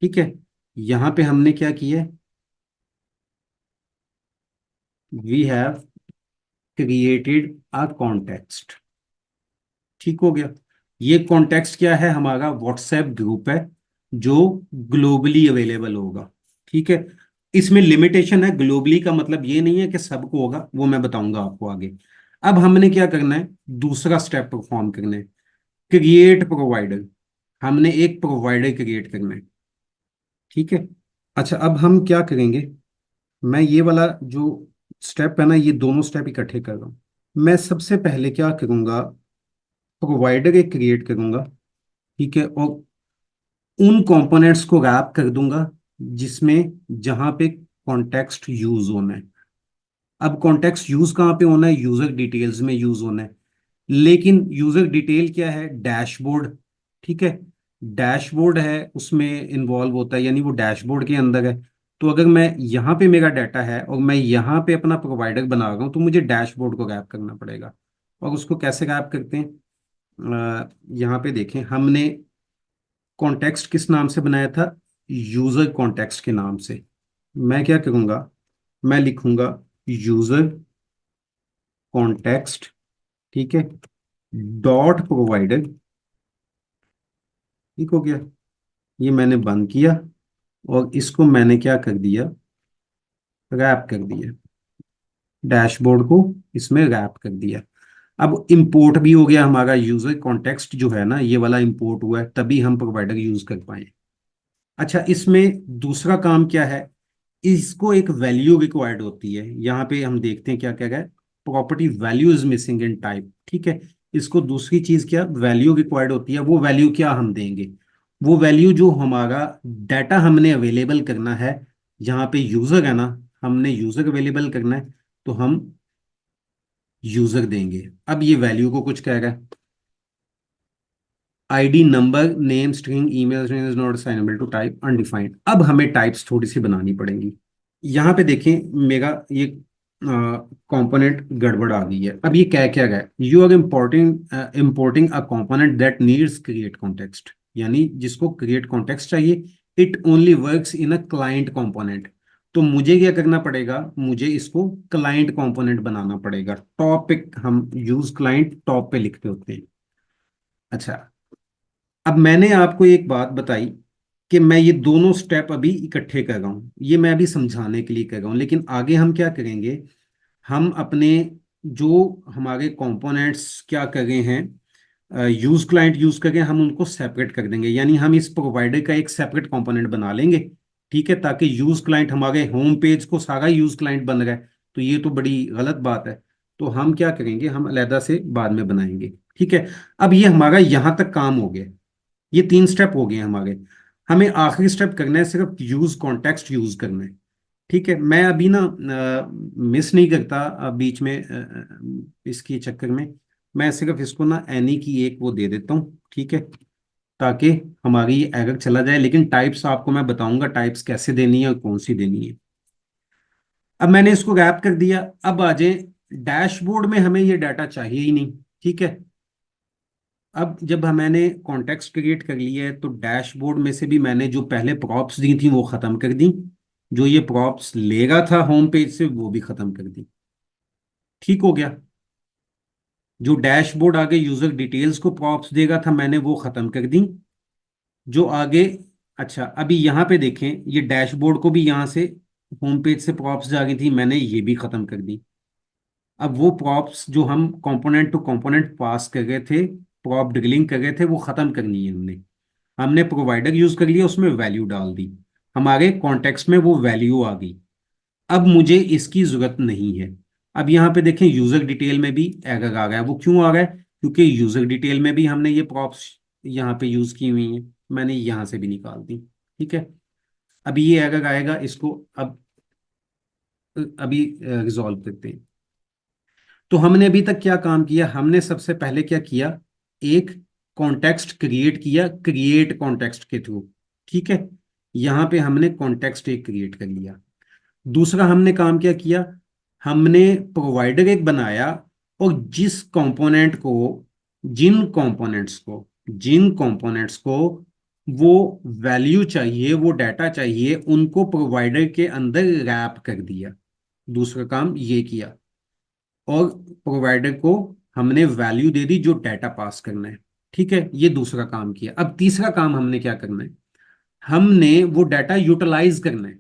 ठीक है, यहाँ पे हमने क्या किया है, we have created a context. ठीक हो गया। ये कॉन्टेक्स्ट क्या है, हमारा व्हाट्सएप ग्रुप है जो ग्लोबली अवेलेबल होगा। ठीक है, इसमें लिमिटेशन है, ग्लोबली का मतलब ये नहीं है कि सबको होगा, वो मैं बताऊंगा आपको आगे। अब हमने क्या करना है, दूसरा स्टेप परफॉर्म करना है, क्रिएट प्रोवाइडर। हमने एक प्रोवाइडर क्रिएट करना है। ठीक है। अच्छा, अब हम क्या करेंगे, मैं ये वाला जो स्टेप है ना, ये दोनों स्टेप इकट्ठे कर रहा हूँ। मैं सबसे पहले क्या करूंगा, प्रोवाइडर एक क्रिएट करूंगा। ठीक है, और उन कंपोनेंट्स को रैप कर दूंगा जिसमें, जहां पे कॉन्टेक्स्ट यूज होना है। अब कॉन्टेक्स्ट यूज कहाँ पे होना है, यूजर डिटेल्स में यूज होना है। लेकिन यूजर डिटेल क्या है, डैशबोर्ड। ठीक है, डैशबोर्ड है उसमें इन्वॉल्व होता है, यानी वो डैशबोर्ड के अंदर है। तो अगर मैं यहाँ पे मेरा डाटा है और मैं यहाँ पे अपना प्रोवाइडर बना रहा हूँ, तो मुझे डैशबोर्ड को रैप करना पड़ेगा। और उसको कैसे रैप करते हैं, यहाँ पे देखें, हमने कॉन्टेक्स्ट किस नाम से बनाया था, यूजर कॉन्टेक्स्ट के नाम से। मैं क्या करूंगा, मैं लिखूंगा यूजर कॉन्टेक्स्ट। ठीक है, डॉट प्रोवाइडर। ठीक हो गया, ये मैंने बंद किया और इसको मैंने क्या कर दिया, रैप कर दिया, डैशबोर्ड को इसमें रैप कर दिया। अब इंपोर्ट भी हो गया हमारा, यूजर कॉन्टेक्स्ट जो है ना, ये वाला इंपोर्ट हुआ है, तभी हम प्रोवाइडर यूज कर पाए। अच्छा, इसमें दूसरा काम क्या है, इसको एक वैल्यू रिक्वायर्ड होती है। यहाँ पे हम देखते हैं क्या क्या है, property value is missing in type. ठीक है, इसको दूसरी चीज क्या वैल्यू रिक्वायर्ड होती है, वो वैल्यू क्या हम देंगे, वो वैल्यू जो हमारा डाटा हमने अवेलेबल करना है, जहाँ पे यूजर है ना, हमने यूजर अवेलेबल करना है, तो हम यूजर देंगे। अब ये वैल्यू को कुछ कह रहा है, ID, number, name, string, email string is not assignable to type, undefined. अब हमें टाइप्स थोड़ी सी बनानी पड़ेंगी। यहाँ पे देखें, मेरा ये कंपोनेंट गड़बड़ आ गई है। अब ये क्या क्या है, you are importing importing a component that needs create context, यानी जिसको क्रिएट कॉन्टेक्स्ट चाहिए, it only works in a client component. तो मुझे क्या करना पड़ेगा, मुझे इसको क्लाइंट कंपोनेंट बनाना पड़ेगा। टॉप पे हम यूज क्लाइंट टॉप पे लिखते होते हैं। अच्छा, अब मैंने आपको एक बात बताई कि मैं ये दोनों स्टेप अभी इकट्ठे कर रहा हूँ, ये मैं अभी समझाने के लिए कर रहा हूँ, लेकिन आगे हम क्या करेंगे, हम अपने जो हमारे कंपोनेंट्स क्या कर रहे हैं, यूज क्लाइंट यूज करके हम उनको सेपरेट कर देंगे, यानी हम इस प्रोवाइडर का एक सेपरेट कंपोनेंट बना लेंगे। ठीक है, ताकि यूज क्लाइंट हमारे होम पेज को सारा यूज क्लाइंट बन रहा है, तो ये तो बड़ी गलत बात है। तो हम क्या करेंगे, हम अलहदा से बाद में बनाएंगे। ठीक है, अब ये हमारा यहाँ तक काम हो गया, ये तीन स्टेप हो गए हमारे। हमें आखिरी स्टेप करना है, सिर्फ यूज कॉन्टेक्स्ट यूज करना है। ठीक है, मैं अभी ना मिस नहीं करता बीच में, इसके चक्कर में मैं सिर्फ इसको ना एनी की एक वो दे देता हूँ। ठीक है, ताकि हमारी एरर चला जाए, लेकिन टाइप्स आपको मैं बताऊंगा टाइप्स कैसे देनी है और कौन सी देनी है। अब मैंने इसको रैप कर दिया, अब आ जाए डैशबोर्ड में, हमें ये डाटा चाहिए ही नहीं। ठीक है, अब जब मैंने कॉन्टेक्स्ट क्रिएट कर लिया है, तो डैशबोर्ड में से भी मैंने जो पहले प्रॉप्स दी थी वो खत्म कर दी, जो ये प्रॉप्स लेगा था होम पेज से वो भी खत्म कर दी। ठीक हो गया, जो डैशबोर्ड आगे यूजर डिटेल्स को प्रॉप्स देगा था, मैंने वो खत्म कर दी, जो आगे। अच्छा, अभी यहाँ पे देखें, ये डैशबोर्ड को भी यहाँ से होम पेज से प्रॉप्स जा रही थी, मैंने ये भी खत्म कर दी। अब वो प्रॉप्स जो हम कंपोनेंट टू कंपोनेंट पास कर गए थे, प्रॉप ड्रिलिंग कर गए थे, वो खत्म करनी है हमने। हमने प्रोवाइडर यूज कर लिया, उसमें वैल्यू डाल दी, हमारे कॉन्टेक्स्ट में वो वैल्यू आ गई। अब मुझे इसकी जरूरत नहीं है। अब यहाँ पे देखें, यूजर डिटेल में भी एरर आ गया। वो क्यों आ गया, क्योंकि यूजर डिटेल में भी हमने ये प्रॉप्स यहाँ पे यूज की हुई हैं, मैंने यहाँ से भी निकाल दी। ठीक है, अभी ये एरर आएगा, इसको अब अभी रिजॉल्व करते हैं। तो हमने अभी तक क्या काम किया, हमने सबसे पहले क्या किया, एक कॉन्टेक्स्ट क्रिएट किया, क्रिएट कॉन्टेक्स्ट के थ्रू। ठीक है, यहां पे हमने कॉन्टेक्स्ट एक क्रिएट कर लिया। दूसरा हमने काम क्या किया, हमने प्रोवाइडर एक बनाया, और जिन कंपोनेंट्स को वो वैल्यू चाहिए, वो डाटा चाहिए, उनको प्रोवाइडर के अंदर रैप कर दिया। दूसरा काम ये किया, और प्रोवाइडर को हमने वैल्यू दे दी जो डाटा पास करना है। ठीक है, ये दूसरा काम किया। अब तीसरा काम हमने क्या करना है, हमने वो डाटा यूटिलाइज करना है।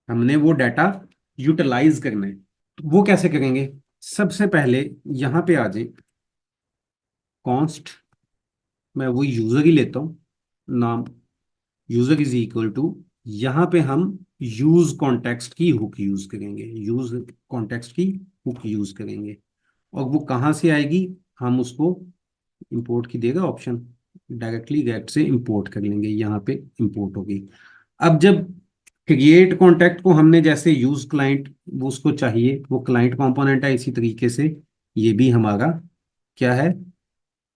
हमने वो डाटा यूटिलाइज करना है। तो वो कैसे करेंगे, सबसे पहले यहां पे आ जाए, कॉन्स्ट, मैं वो यूजर ही लेता हूं नाम, यूजर इज इक्वल टू, यहां पे हम यूज कॉन्टेक्स्ट की हुक यूज करेंगे, यूज कॉन्टेक्स्ट की हुक यूज करेंगे। और वो कहाँ से आएगी, हम उसको इंपोर्ट की देगा ऑप्शन, डायरेक्टली गेट से इंपोर्ट कर लेंगे, यहाँ पे इंपोर्ट होगी। अब जब क्रिएट कॉन्टैक्ट को हमने जैसे यूज क्लाइंट, वो उसको चाहिए, वो क्लाइंट कंपोनेंट है, इसी तरीके से ये भी हमारा क्या है,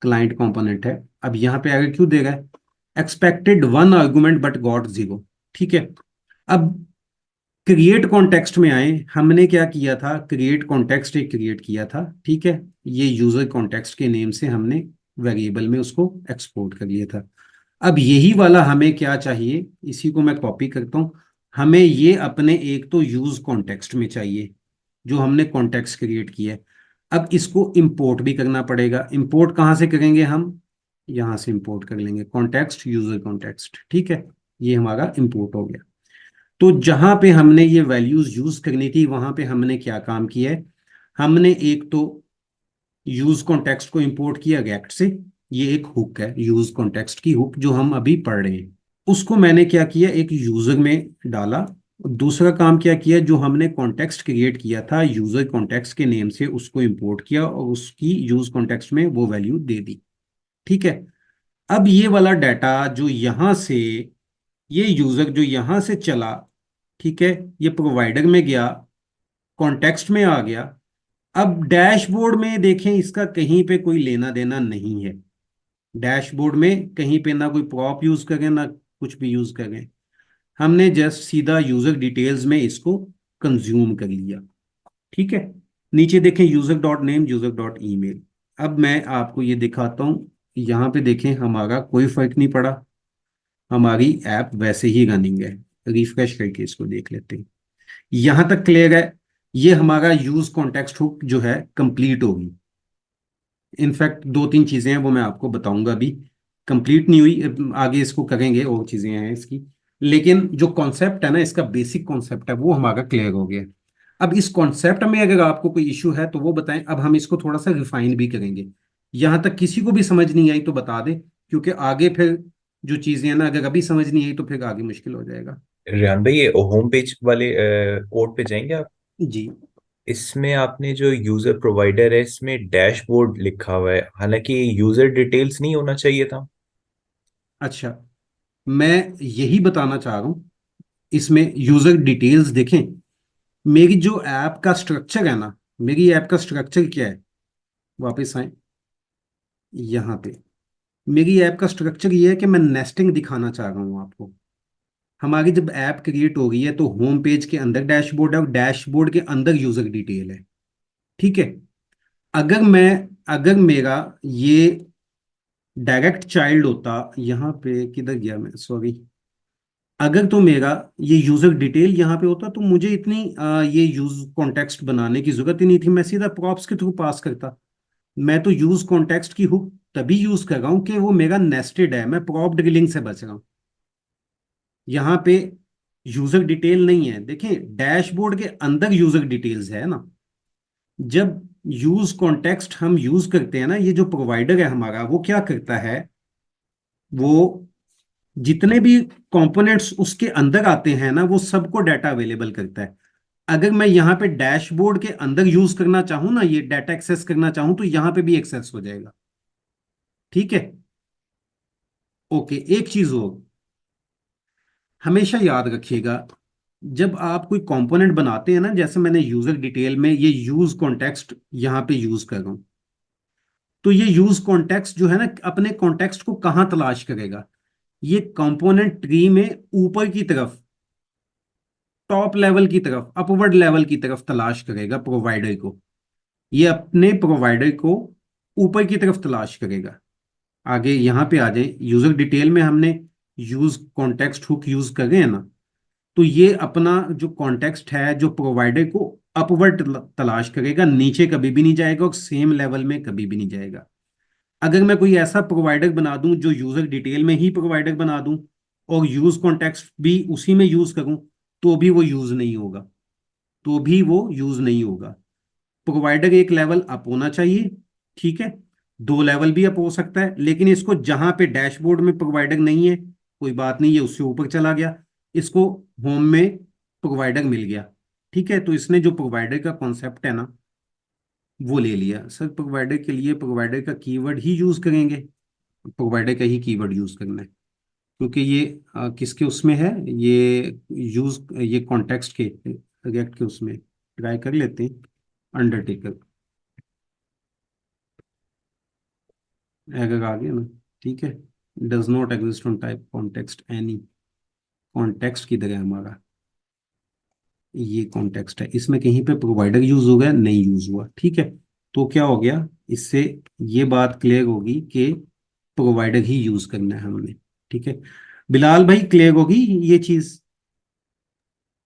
क्लाइंट कंपोनेंट है। अब यहाँ पे आगे क्यों दे रहा है, expected one argument but got zero. ठीक है, अब क्रिएट कॉन्टेक्स्ट में आए, हमने क्या किया था, क्रिएट कॉन्टेक्स्ट एक क्रिएट किया था। ठीक है, ये यूजर कॉन्टेक्स्ट के नेम से हमने वेरिएबल में उसको एक्सपोर्ट कर लिया था। अब यही वाला हमें क्या चाहिए, इसी को मैं कॉपी करता हूं, हमें ये अपने एक तो यूज कॉन्टेक्स्ट में चाहिए, जो हमने कॉन्टेक्स्ट क्रिएट किया है। अब इसको इंपोर्ट भी करना पड़ेगा। इंपोर्ट कहाँ से करेंगे, हम यहां से इंपोर्ट कर लेंगे, कॉन्टेक्स्ट यूजर कॉन्टेक्स्ट। ठीक है, ये हमारा इंपोर्ट हो गया। तो जहां पे हमने ये वैल्यूज यूज करनी थी, वहां पे हमने क्या काम किया है, हमने एक तो यूज कॉन्टेक्स्ट को इंपोर्ट किया गेट से, ये एक हुक है, यूज कॉन्टेक्स्ट की हुक जो हम अभी पढ़ रहे हैं, उसको मैंने क्या किया, एक यूजर में डाला। दूसरा काम क्या किया, जो हमने कॉन्टेक्स्ट क्रिएट किया था यूजर कॉन्टेक्स्ट के नेम से, उसको इंपोर्ट किया और उसकी यूज कॉन्टेक्स्ट में वो वैल्यू दे दी। ठीक है, अब ये वाला डाटा जो यहां से, ये यूजर जो यहां से चला, ठीक है, ये प्रोवाइडर में गया, कॉन्टेक्स्ट में आ गया। अब डैशबोर्ड में देखें, इसका कहीं पे कोई लेना देना नहीं है। डैशबोर्ड में कहीं पे ना कोई प्रॉप यूज करें ना कुछ भी यूज करें, हमने जस्ट सीधा यूजर डिटेल्स में इसको कंज्यूम कर लिया। ठीक है, नीचे देखें user dot name, user dot email. अब मैं आपको ये दिखाता हूँ, यहाँ पे देखें हमारा कोई फर्क नहीं पड़ा, हमारी ऐप वैसे ही रनिंग है। रिफ्रेश करके इसको देख लेते हैं, यहां तक क्लियर है। ये हमारा यूज कॉन्टेक्स्ट हुक जो है कंप्लीट होगी। इनफैक्ट दो तीन चीजें हैं, वो मैं आपको बताऊंगा अभी, कंप्लीट नहीं हुई, आगे इसको करेंगे, और चीजें हैं इसकी। लेकिन जो कॉन्सेप्ट है ना, इसका बेसिक कॉन्सेप्ट है, वो हमारा क्लियर हो गया। अब इस कॉन्सेप्ट में अगर आपको कोई इश्यू है तो वो बताएं, अब हम इसको थोड़ा सा रिफाइन भी करेंगे। यहां तक किसी को भी समझ नहीं आई तो बता दे, क्योंकि आगे फिर जो चीजें हैं ना, अगर अभी समझ नहीं आई तो फिर आगे मुश्किल हो जाएगा। रेहान भाई, ये होम पेज वाले कोड पे जाएंगे आप। जी। इसमें आपने जो यूजर प्रोवाइडर है, इसमें डैशबोर्ड लिखा हुआ है, हालांकि यूजर डिटेल्स नहीं होना चाहिए था। अच्छा, मैं यही बताना चाह रहा हूँ, इसमें यूजर डिटेल्स देखें। मेरी जो ऐप का स्ट्रक्चर है ना, मेरी ऐप का स्ट्रक्चर क्या है, वापस आए यहाँ पे, मेरी ऐप का स्ट्रक्चर ये है कि मैं नेस्टिंग दिखाना चाह रहा हूँ आपको। हमारी जब ऐप क्रिएट हो गई है तो होम पेज के अंदर डैशबोर्ड है, और डैशबोर्ड के अंदर यूजर डिटेल है। ठीक है, अगर मैं, अगर मेरा ये डायरेक्ट चाइल्ड होता, यहाँ पे किधर गया मैं, सॉरी, अगर तो मेरा ये यूजर डिटेल यहाँ पे होता तो मुझे इतनी ये यूज कॉन्टेक्स्ट बनाने की जरूरत ही नहीं थी, मैं सीधा प्रॉप्स के थ्रू पास करता। मैं तो यूज कॉन्टेक्स्ट की हुक तभी यूज कर रहा हूँ कि वो मेरा नेस्टेड है, मैं प्रॉप ड्रिलिंग से बच रहा हूँ। यहाँ पे यूजर डिटेल नहीं है, देखिए डैशबोर्ड के अंदर यूजर डिटेल्स है ना। जब यूज कॉन्टेक्स्ट हम यूज करते हैं ना, ये जो प्रोवाइडर है हमारा, वो क्या करता है, वो जितने भी कंपोनेंट्स उसके अंदर आते हैं ना, वो सबको डाटा अवेलेबल करता है। अगर मैं यहाँ पे डैशबोर्ड के अंदर यूज करना चाहूँ ना, ये डाटा एक्सेस करना चाहूँ, तो यहाँ पे भी एक्सेस हो जाएगा। ठीक है, ओके, एक चीज हो, हमेशा याद रखिएगा, जब आप कोई कंपोनेंट बनाते हैं ना, जैसे मैंने यूजर डिटेल में ये यूज कॉन्टेक्स्ट यहाँ पे यूज कर रहा हूँ, तो ये यूज कॉन्टेक्स्ट जो है ना, अपने कॉन्टेक्स्ट को कहाँ तलाश करेगा, ये कंपोनेंट ट्री में ऊपर की तरफ टॉप लेवल की तरफ, अपवर्ड लेवल की तरफ तलाश करेगा प्रोवाइडर को। ये अपने प्रोवाइडर को ऊपर की तरफ तलाश करेगा। आगे यहाँ पे आ जाए, यूजर डिटेल में हमने यूज कॉन्टेक्स्ट हुक यूज कर रहे हैं ना, तो ये अपना जो कॉन्टेक्स्ट है जो प्रोवाइडर को अपवर्ड तलाश करेगा, नीचे कभी भी नहीं जाएगा और सेम लेवल में कभी भी नहीं जाएगा। अगर मैं कोई ऐसा प्रोवाइडर बना दूं जो यूजर डिटेल में ही प्रोवाइडर बना दूं और यूज कॉन्टेक्स्ट भी उसी में यूज करूं, तो भी वो यूज नहीं होगा, तो भी वो यूज नहीं होगा। प्रोवाइडर एक लेवल अप होना चाहिए, ठीक है, दो लेवल भी अप हो सकता है, लेकिन इसको जहां पे डैशबोर्ड में प्रोवाइडर नहीं है, कोई बात नहीं, ये उससे ऊपर चला गया, इसको होम में प्रोवाइडर मिल गया, ठीक है, तो इसने जो प्रोवाइडर का कॉन्सेप्ट है ना वो ले लिया। सर प्रोवाइडर के लिए प्रोवाइडर का कीवर्ड ही यूज करेंगे, प्रोवाइडर का ही कीवर्ड यूज करना है, क्योंकि ये किसके उसमें है, ये यूज, ये कॉन्टेक्स्ट के, रिएक्ट के उसमें ट्राई कर लेते हैं, अंडरटेकर, एरर आ गया ना, ठीक है, does not exist on type context any, context की तरह हमारा ये कॉन्टेक्स्ट है, इसमें कहीं पे प्रोवाइडर यूज हो गया, नहीं यूज हुआ, ठीक है, तो क्या हो गया इससे, ये बात क्लियर होगी कि प्रोवाइडर ही यूज करना है हमने, ठीक है। बिलाल भाई क्लियर होगी ये चीज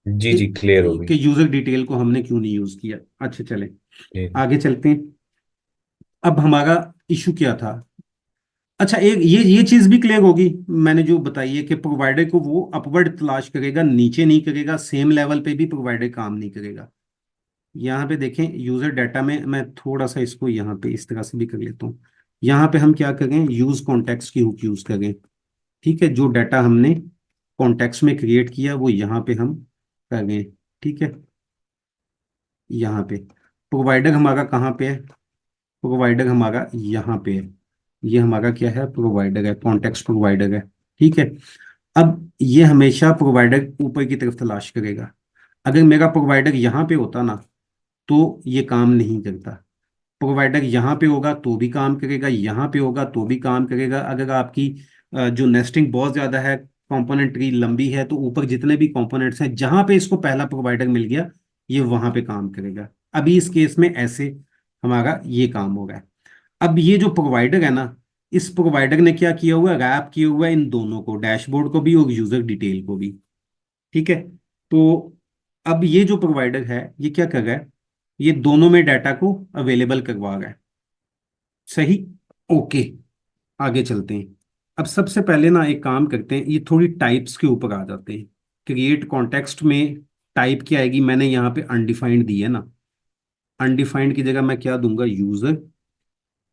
जी कि जी, क्लियर हो गई। यूजर डिटेल को हमने क्यों नहीं यूज किया। अच्छा चले जी आगे चलते हैं। अब हमारा इशू क्या था। अच्छा एक ये चीज भी क्लियर होगी, मैंने जो बताई है कि प्रोवाइडर को वो अपवर्ड तलाश करेगा, नीचे नहीं करेगा, सेम लेवल पे भी प्रोवाइडर काम नहीं करेगा। यहाँ पे देखें यूजर डाटा में, मैं थोड़ा सा इसको यहाँ पे इस तरह से भी कर लेता हूँ। यहाँ पे हम क्या करें, यूज कॉन्टेक्स्ट की हुक यूज करें, ठीक है, जो डाटा हमने कॉन्टेक्स्ट में क्रिएट किया वो यहाँ पे हम करें, ठीक है। यहाँ पे प्रोवाइडर हमारा कहाँ पे है, प्रोवाइडर हमारा यहाँ पे है, ये हमारा क्या है, प्रोवाइडर है, कॉन्टेक्स्ट प्रोवाइडर है, ठीक है। अब ये हमेशा प्रोवाइडर ऊपर की तरफ तलाश करेगा। अगर मेरा प्रोवाइडर यहाँ पे होता ना तो ये काम नहीं करता, प्रोवाइडर यहाँ पे होगा तो भी काम करेगा, यहाँ पे होगा तो भी काम करेगा। अगर आपकी जो नेस्टिंग बहुत ज्यादा है, कंपोनेंट ट्री लंबी है, तो ऊपर जितने भी कंपोनेंट्स हैं जहां पे इसको पहला प्रोवाइडर मिल गया ये वहां पे काम करेगा। अभी इस केस में ऐसे हमारा ये काम होगा। अब ये जो प्रोवाइडर है ना, इस प्रोवाइडर ने क्या किया हुआ है, रैप किया हुआ है इन दोनों को, डैशबोर्ड को भी और यूजर डिटेल को भी, ठीक है। तो अब ये जो प्रोवाइडर है ये क्या कर रहा है, ये दोनों में डाटा को अवेलेबल करवा रहा है, सही, ओके। आगे चलते हैं। अब सबसे पहले ना एक काम करते हैं, ये थोड़ी टाइप्स के ऊपर आ जाते हैं। क्रिएट कॉन्टेक्स्ट में टाइप क्या आएगी, मैंने यहाँ पे अनडिफाइंड दी है ना, अनडिफाइंड की जगह मैं क्या दूंगा, यूजर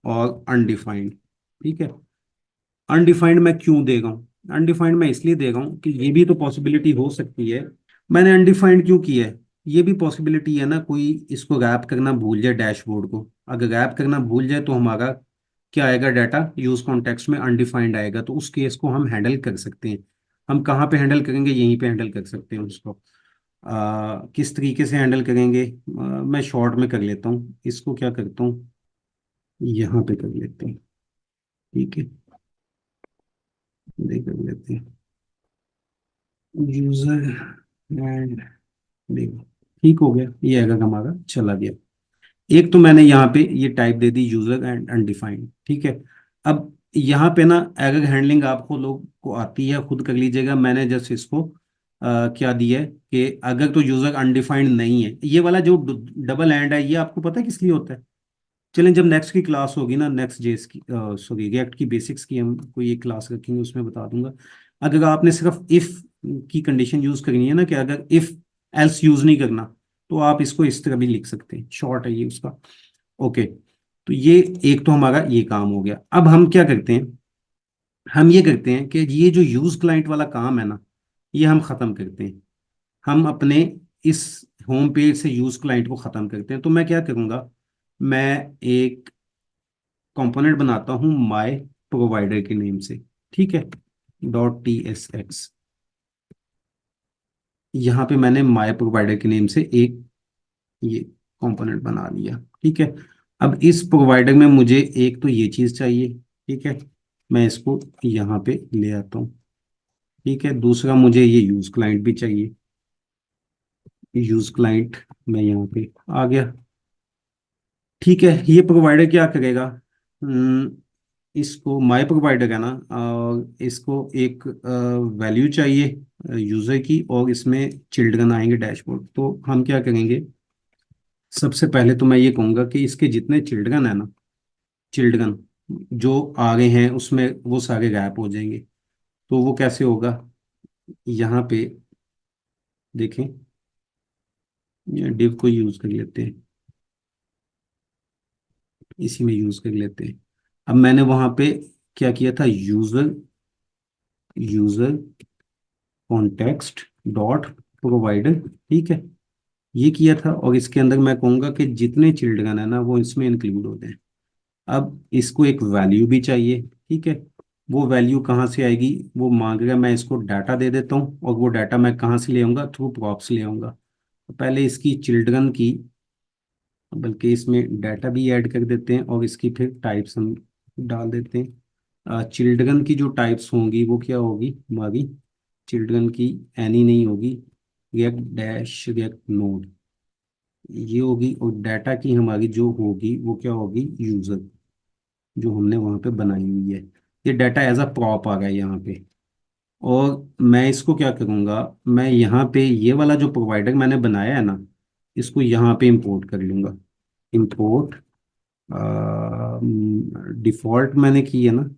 और अनडिफाइंड, ठीक है। अनडिफाइंड मैं क्यों दे रहा हूँ, अनडिफाइंड मैं इसलिए दे रहा हूँ कि ये भी तो पॉसिबिलिटी हो सकती है। मैंने अनडिफाइंड क्यों किया है, ये भी पॉसिबिलिटी है ना कोई इसको रैप करना भूल जाए डैशबोर्ड को, अगर रैप करना भूल जाए तो हमारा क्या आएगा, डाटा यूज कॉन्टेक्स्ट में अनडिफाइंड आएगा, तो उस केस को हम हैंडल कर सकते हैं। हम कहाँ पे हैंडल करेंगे, यहीं पे हैंडल कर सकते हैं उसको। किस तरीके से हैंडल करेंगे, मैं शॉर्ट में कर लेता हूँ, इसको क्या करता हूँ, यहाँ पे कर लेते हैं, ठीक है, ये कर लेते हैं, यूजर एंड, देखो ठीक हो गया, ये आएगा हमारा चला गया। एक तो मैंने यहाँ पे ये type they the user and undefined, ठीक है। अब यहाँ पे ना एरर हैंडलिंग आपको लोग को आती है, खुद कर लीजिएगा, मैंने जस्ट इसको क्या दिया है कि अगर तो यूजर अनडिफाइंड नहीं है, ये वाला जो डबल एंड है ये आपको पता है किस लिए होता है। चलें जब नेक्स्ट की क्लास होगी ना, नेक्स्ट जेएस की, सॉरी रिएक्ट की बेसिक्स की हम कोई एक क्लास रखेंगे उसमें बता दूंगा। अगर आपने सिर्फ इफ की कंडीशन यूज करनी है ना, कि अगर इफ एल्स यूज नहीं करना, तो आप इसको इस तरह भी लिख सकते हैं, शॉर्ट है ये उसका, ओके। तो ये एक तो हमारा ये काम हो गया। अब हम क्या करते हैं, हम ये करते हैं कि ये जो यूज क्लाइंट वाला काम है ना, ये हम खत्म करते हैं। हम अपने इस होम पेज से यूज क्लाइंट को खत्म करते हैं। तो मैं क्या करूंगा, मैं एक कंपोनेंट बनाता हूँ माय प्रोवाइडर के नेम से, ठीक है, .tsx, यहाँ पे मैंने माय प्रोवाइडर के नेम से एक ये कंपोनेंट बना लिया, ठीक है। अब इस प्रोवाइडर में मुझे एक तो ये चीज चाहिए, ठीक है, मैं इसको यहाँ पे ले आता हूँ, ठीक है। दूसरा मुझे ये यूज क्लाइंट भी चाहिए, यूज क्लाइंट मैं यहाँ पे आ गया। ठीक है, ये प्रोवाइडर क्या करेगा? इसको माय प्रोवाइडर है ना, और इसको एक वैल्यू चाहिए यूजर की, और इसमें चिल्ड्रन आएंगे डैशबोर्ड। तो हम क्या करेंगे, सबसे पहले तो मैं ये कहूँगा कि इसके जितने चिल्ड्रन है ना, चिल्ड्रन जो आ रहे हैं उसमें वो सारे गायब हो जाएंगे। तो वो कैसे होगा, यहाँ पे देखें, डिव को यूज कर लेते हैं, इसी में यूज कर लेते हैं। अब मैंने वहां पे क्या किया था, user user context dot provider, ठीक है, ये किया था। और इसके अंदर मैं कहूंगा कि जितने चिल्ड्रन है ना वो इसमें इंक्लूड होते हैं। अब इसको एक वैल्यू भी चाहिए, ठीक है। वो वैल्यू कहाँ से आएगी, वो मांगेगा, मैं इसको डाटा दे देता हूँ, और वो डाटा मैं कहाँ से ले आऊंगा, थ्रू प्रॉप्स ले आऊंगा। तो पहले इसकी चिल्ड्रन की, बल्कि इसमें डाटा भी ऐड कर देते हैं, और इसकी फिर टाइप्स हम डाल देते हैं। चिल्ड्रन की जो टाइप्स होंगी वो क्या होगी हमारी, चिल्ड्रन की एनी नहीं होगी, रिएक्ट डैश रिएक्ट नोड ये होगी। और डाटा की हमारी जो होगी वो क्या होगी, यूजर, जो हमने वहां पे बनाई हुई है। ये डाटा एज अ प्रॉप आ गया यहाँ पे। और मैं इसको क्या करूँगा, मैं यहाँ पे ये वाला जो प्रोवाइडर मैंने बनाया है ना, इसको यहाँ पे इंपोर्ट कर लूँगा। इंपोर्ट डिफॉल्ट मैंने की है ना,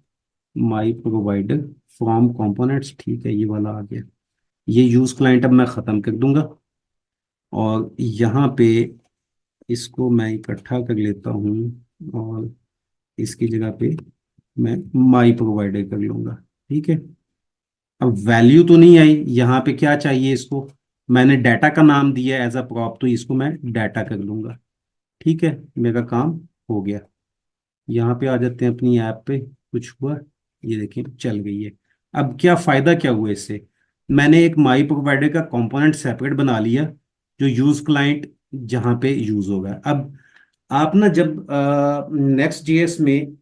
माई प्रोवाइडर फ्रॉम कंपोनेंट्स, ठीक है, ये वाला आ गया। ये यूज क्लाइंट अब मैं ख़त्म कर दूंगा, और यहाँ पे इसको मैं इकट्ठा कर लेता हूँ, और इसकी जगह पे मैं माई प्रोवाइडर कर लूंगा, ठीक है। अब वैल्यू तो नहीं आई, यहाँ पे क्या चाहिए इसको, मैंने डाटा का नाम दिया एज अ प्रॉप, तो इसको मैं डाटा कर लूंगा, ठीक है। मेरा काम हो गया। यहाँ पे आ जाते हैं अपनी ऐप पे, कुछ हुआ, ये देखिए चल गई है। अब क्या फायदा क्या हुआ इससे, मैंने एक माई प्रोवाइडर का कंपोनेंट सेपरेट बना लिया, जो यूज क्लाइंट जहाँ पे यूज होगा। अब आप ना जब नेक्स्ट जेएस में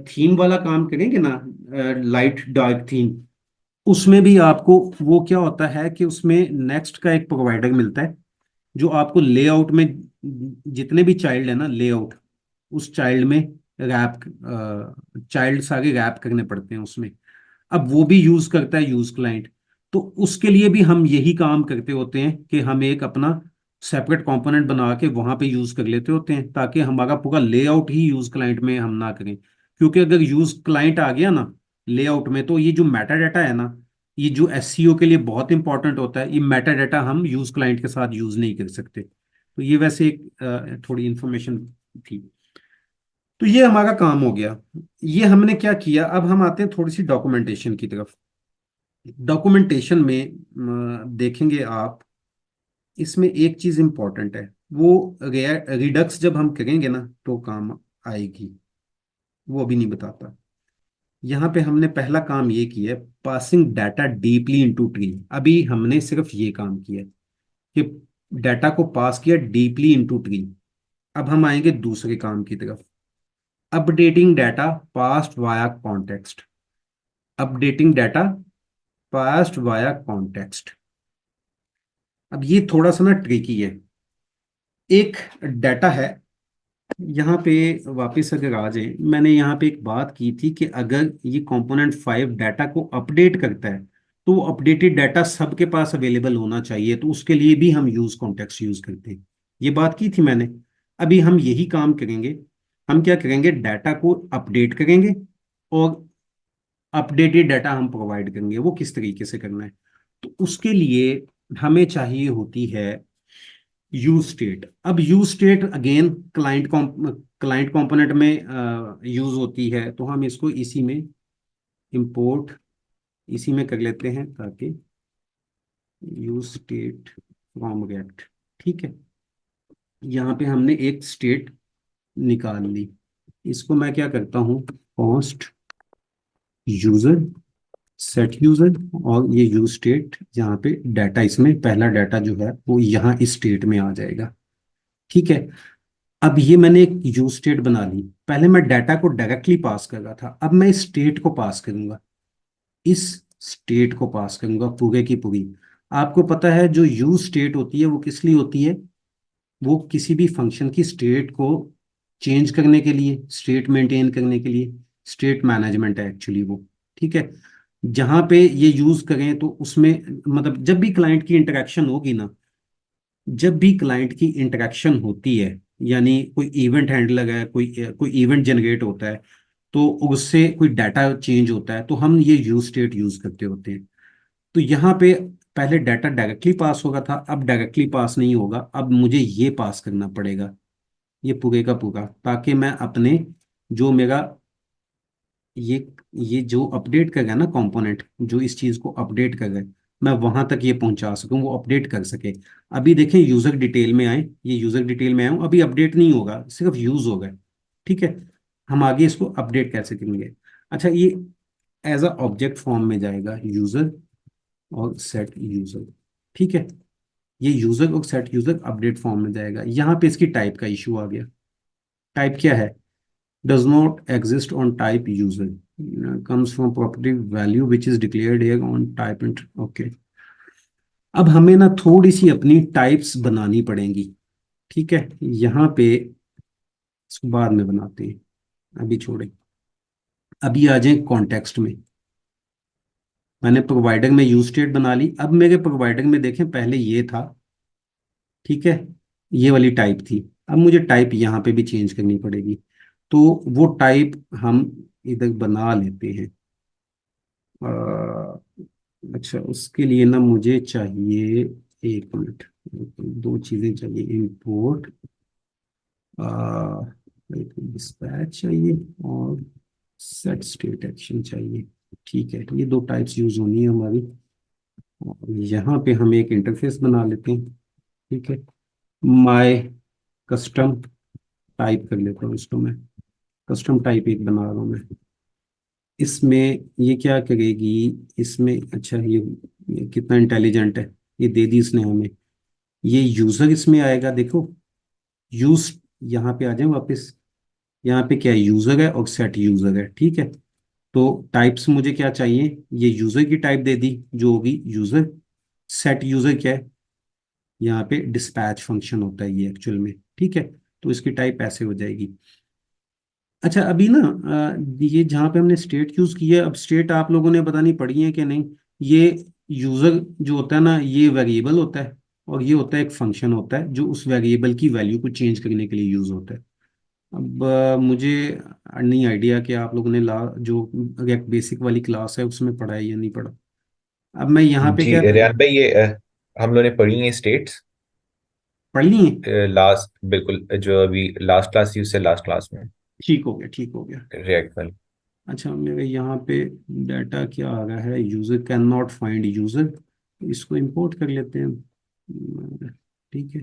थीम वाला काम करेंगे ना, लाइट डार्क थीम, उसमें भी आपको वो क्या होता है कि उसमें नेक्स्ट का एक प्रोवाइडर मिलता है, जो आपको लेआउट में जितने भी चाइल्ड है ना, लेआउट उस चाइल्ड में रैप, चाइल्ड सारे रैप करने पड़ते हैं उसमें। अब वो भी यूज करता है यूज क्लाइंट। तो उसके लिए भी हम यही काम करते होते हैं कि हम एक अपना सेपरेट कंपोनेंट बना के वहां पे यूज कर लेते होते हैं, ताकि हमारा पूरा लेआउट ही यूज क्लाइंट में हम ना करें। क्योंकि अगर यूज क्लाइंट आ गया ना लेआउट में, तो ये जो मेटा डाटा है ना, ये जो एससीओ के लिए बहुत इंपॉर्टेंट होता है, ये मेटा डाटा हम यूज क्लाइंट के साथ यूज नहीं कर सकते। तो ये वैसे एक थोड़ी इंफॉर्मेशन थी। तो ये हमारा काम हो गया, ये हमने क्या किया। अब हम आते हैं थोड़ी सी डॉक्यूमेंटेशन की तरफ। डॉक्यूमेंटेशन में देखेंगे आप, इसमें एक चीज इंपॉर्टेंट है, वो रिडक्स जब हम करेंगे ना तो काम आएगी, वो अभी नहीं बताता। यहाँ पे हमने पहला काम ये किया है, passing data deeply into tree. अभी हमने सिर्फ ये काम किया है कि डाटा को पास किया डीपली इनटू ट्री। अब हम आएंगे दूसरे काम की तरफ, updating data past via context. Updating data past via context. अब ये थोड़ा सा ना ट्रिकी है। एक डाटा है, यहाँ पे वापस अगर आ जाए, मैंने यहाँ पे एक बात की थी कि अगर ये कंपोनेंट 5 डाटा को अपडेट करता है, तो वो अपडेटेड डाटा सबके पास अवेलेबल होना चाहिए, तो उसके लिए भी हम यूज कॉन्टेक्स्ट यूज करते हैं। ये बात की थी मैंने। अभी हम यही काम करेंगे। हम क्या करेंगे, डाटा को अपडेट करेंगे, और अपडेटेड डाटा हम प्रोवाइड करेंगे। वो किस तरीके से करना है, तो उसके लिए हमें चाहिए होती है यूज स्टेट। अब use state again client component में यूज होती है, तो हम इसको इसी में इंपोर्ट इसी में कर लेते हैं, ताकि यूज स्टेट फ्रॉम रिएक्ट, ठीक है। यहाँ पे हमने एक स्टेट निकाल ली। इसको मैं क्या करता हूँ, कॉस्ट यूजर सेट यूजर, और ये यूज स्टेट, यहाँ पे डाटा, इसमें पहला डाटा जो है वो यहाँ इस स्टेट में आ जाएगा, ठीक है। अब ये मैंने एक यूज स्टेट बना ली। पहले मैं डाटा को डायरेक्टली पास कर रहा था, अब मैं इस स्टेट को पास करूंगा, इस स्टेट को पास करूंगा पूरे की पूरी। आपको पता है जो यूज स्टेट होती है वो किस लिए होती है? वो किसी भी फंक्शन की स्टेट को चेंज करने के लिए, स्टेट मेंटेन करने के लिए, स्टेट मैनेजमेंट है एक्चुअली वो। ठीक है। जहां पे ये यूज करें तो उसमें, मतलब जब भी क्लाइंट की इंटरेक्शन होगी ना, जब भी क्लाइंट की इंटरेक्शन होती है, यानी कोई इवेंट हैंडलर है, कोई कोई इवेंट जनरेट होता है, तो उससे कोई डाटा चेंज होता है, तो हम ये यूज स्टेट यूज करते होते हैं। तो यहाँ पे पहले डाटा डायरेक्टली पास होगा था, अब डायरेक्टली पास नहीं होगा, अब मुझे ये पास करना पड़ेगा, ये पूरे का पूरा, ताकि मैं अपने, जो मेरा ये ये जो अपडेट करेगा ना कंपोनेंट, जो इस चीज को अपडेट करेगा, मैं वहां तक ये पहुंचा सकूं, वो अपडेट कर सके। अभी देखें यूजर डिटेल में आए, ये यूजर डिटेल में आऊं, अभी अपडेट नहीं होगा, सिर्फ यूज होगा। ठीक है। हम आगे इसको अपडेट कैसे करेंगे? अच्छा, ये एज अ ऑब्जेक्ट फॉर्म में जाएगा, यूजर और सेट यूजर। ठीक है। ये यूजर और सेट यूजर अपडेट फॉर्म में जाएगा। यहाँ पे इसकी टाइप का इशू आ गया। टाइप क्या है? does not exist on type user, comes from property value which is declared here on type int। okay। अब हमें ना थोड़ी सी अपनी टाइप्स बनानी पड़ेंगी। ठीक है। यहाँ पे इसको बाद में बनाते हैं, अभी छोड़े। अभी आ जाए कॉन्टेक्स्ट में। मैंने प्रोवाइडर में यूज स्टेट बना ली। अब मेरे प्रोवाइडर में देखें, पहले ये था। ठीक है। ये वाली टाइप थी। अब मुझे टाइप यहाँ पे भी चेंज करनी पड़ेगी। तो वो टाइप हम इधर बना लेते हैं। अच्छा, उसके लिए ना मुझे चाहिए, एक मिनट, दो चीजें चाहिए, इंपोर्ट, एक डिस्पैच चाहिए, और सेट स्टेट एक्शन चाहिए। ठीक है, ये दो टाइप्स यूज होनी है हमारी। और यहाँ पे हम एक इंटरफेस बना लेते हैं। ठीक है। माय कस्टम टाइप कर लेता हूँ इसको मैं। कस्टम टाइप एक बना रहा हूँ मैं। इसमें ये क्या करेगी? इसमें अच्छा, ये कितना इंटेलिजेंट है, ये दे दी इसने हमें। ये यूजर इसमें आएगा, देखो। यूज, यहाँ पे आ जाए वापस। यहाँ पे क्या है? यूजर है और सेट यूजर है। ठीक है। तो टाइप्स मुझे क्या चाहिए? ये यूजर की टाइप दे दी, जो होगी यूजर। सेट यूजर क्या है? यहाँ पे डिस्पैच फंक्शन होता है ये एक्चुअल में। ठीक है। तो इसकी टाइप ऐसे हो जाएगी। अच्छा, अभी ना ये जहाँ पे हमने स्टेट यूज की है, अब स्टेट आप लोगों ने बतानी पड़ी है कि नहीं। ये यूजर जो होता है ना, ये वेरिएबल होता है, और ये होता है एक फंक्शन होता है जो उस वेरिएबल की वैल्यू को चेंज करने के लिए यूज होता है। अब मुझे नहीं आइडिया कि आप लोगों ने जो बेसिक वाली क्लास है उसमें पढ़ा है या नहीं पढ़ा। अब मैं यहाँ पे जी क्या रेहान भाई, ये हम लोगों ने पढ़ी है स्टेट्स पढ़ ली है? लास्ट, बिल्कुल जो अभी लास्ट क्लास थी उससे लास्ट क्लास में। ठीक हो गया, ठीक हो गया। रिएक्ट वाली। अच्छा, मेरे यहाँ पे डाटा क्या आ रहा है? User can not find user, इसको इंपोर्ट कर लेते हैं। ठीक है।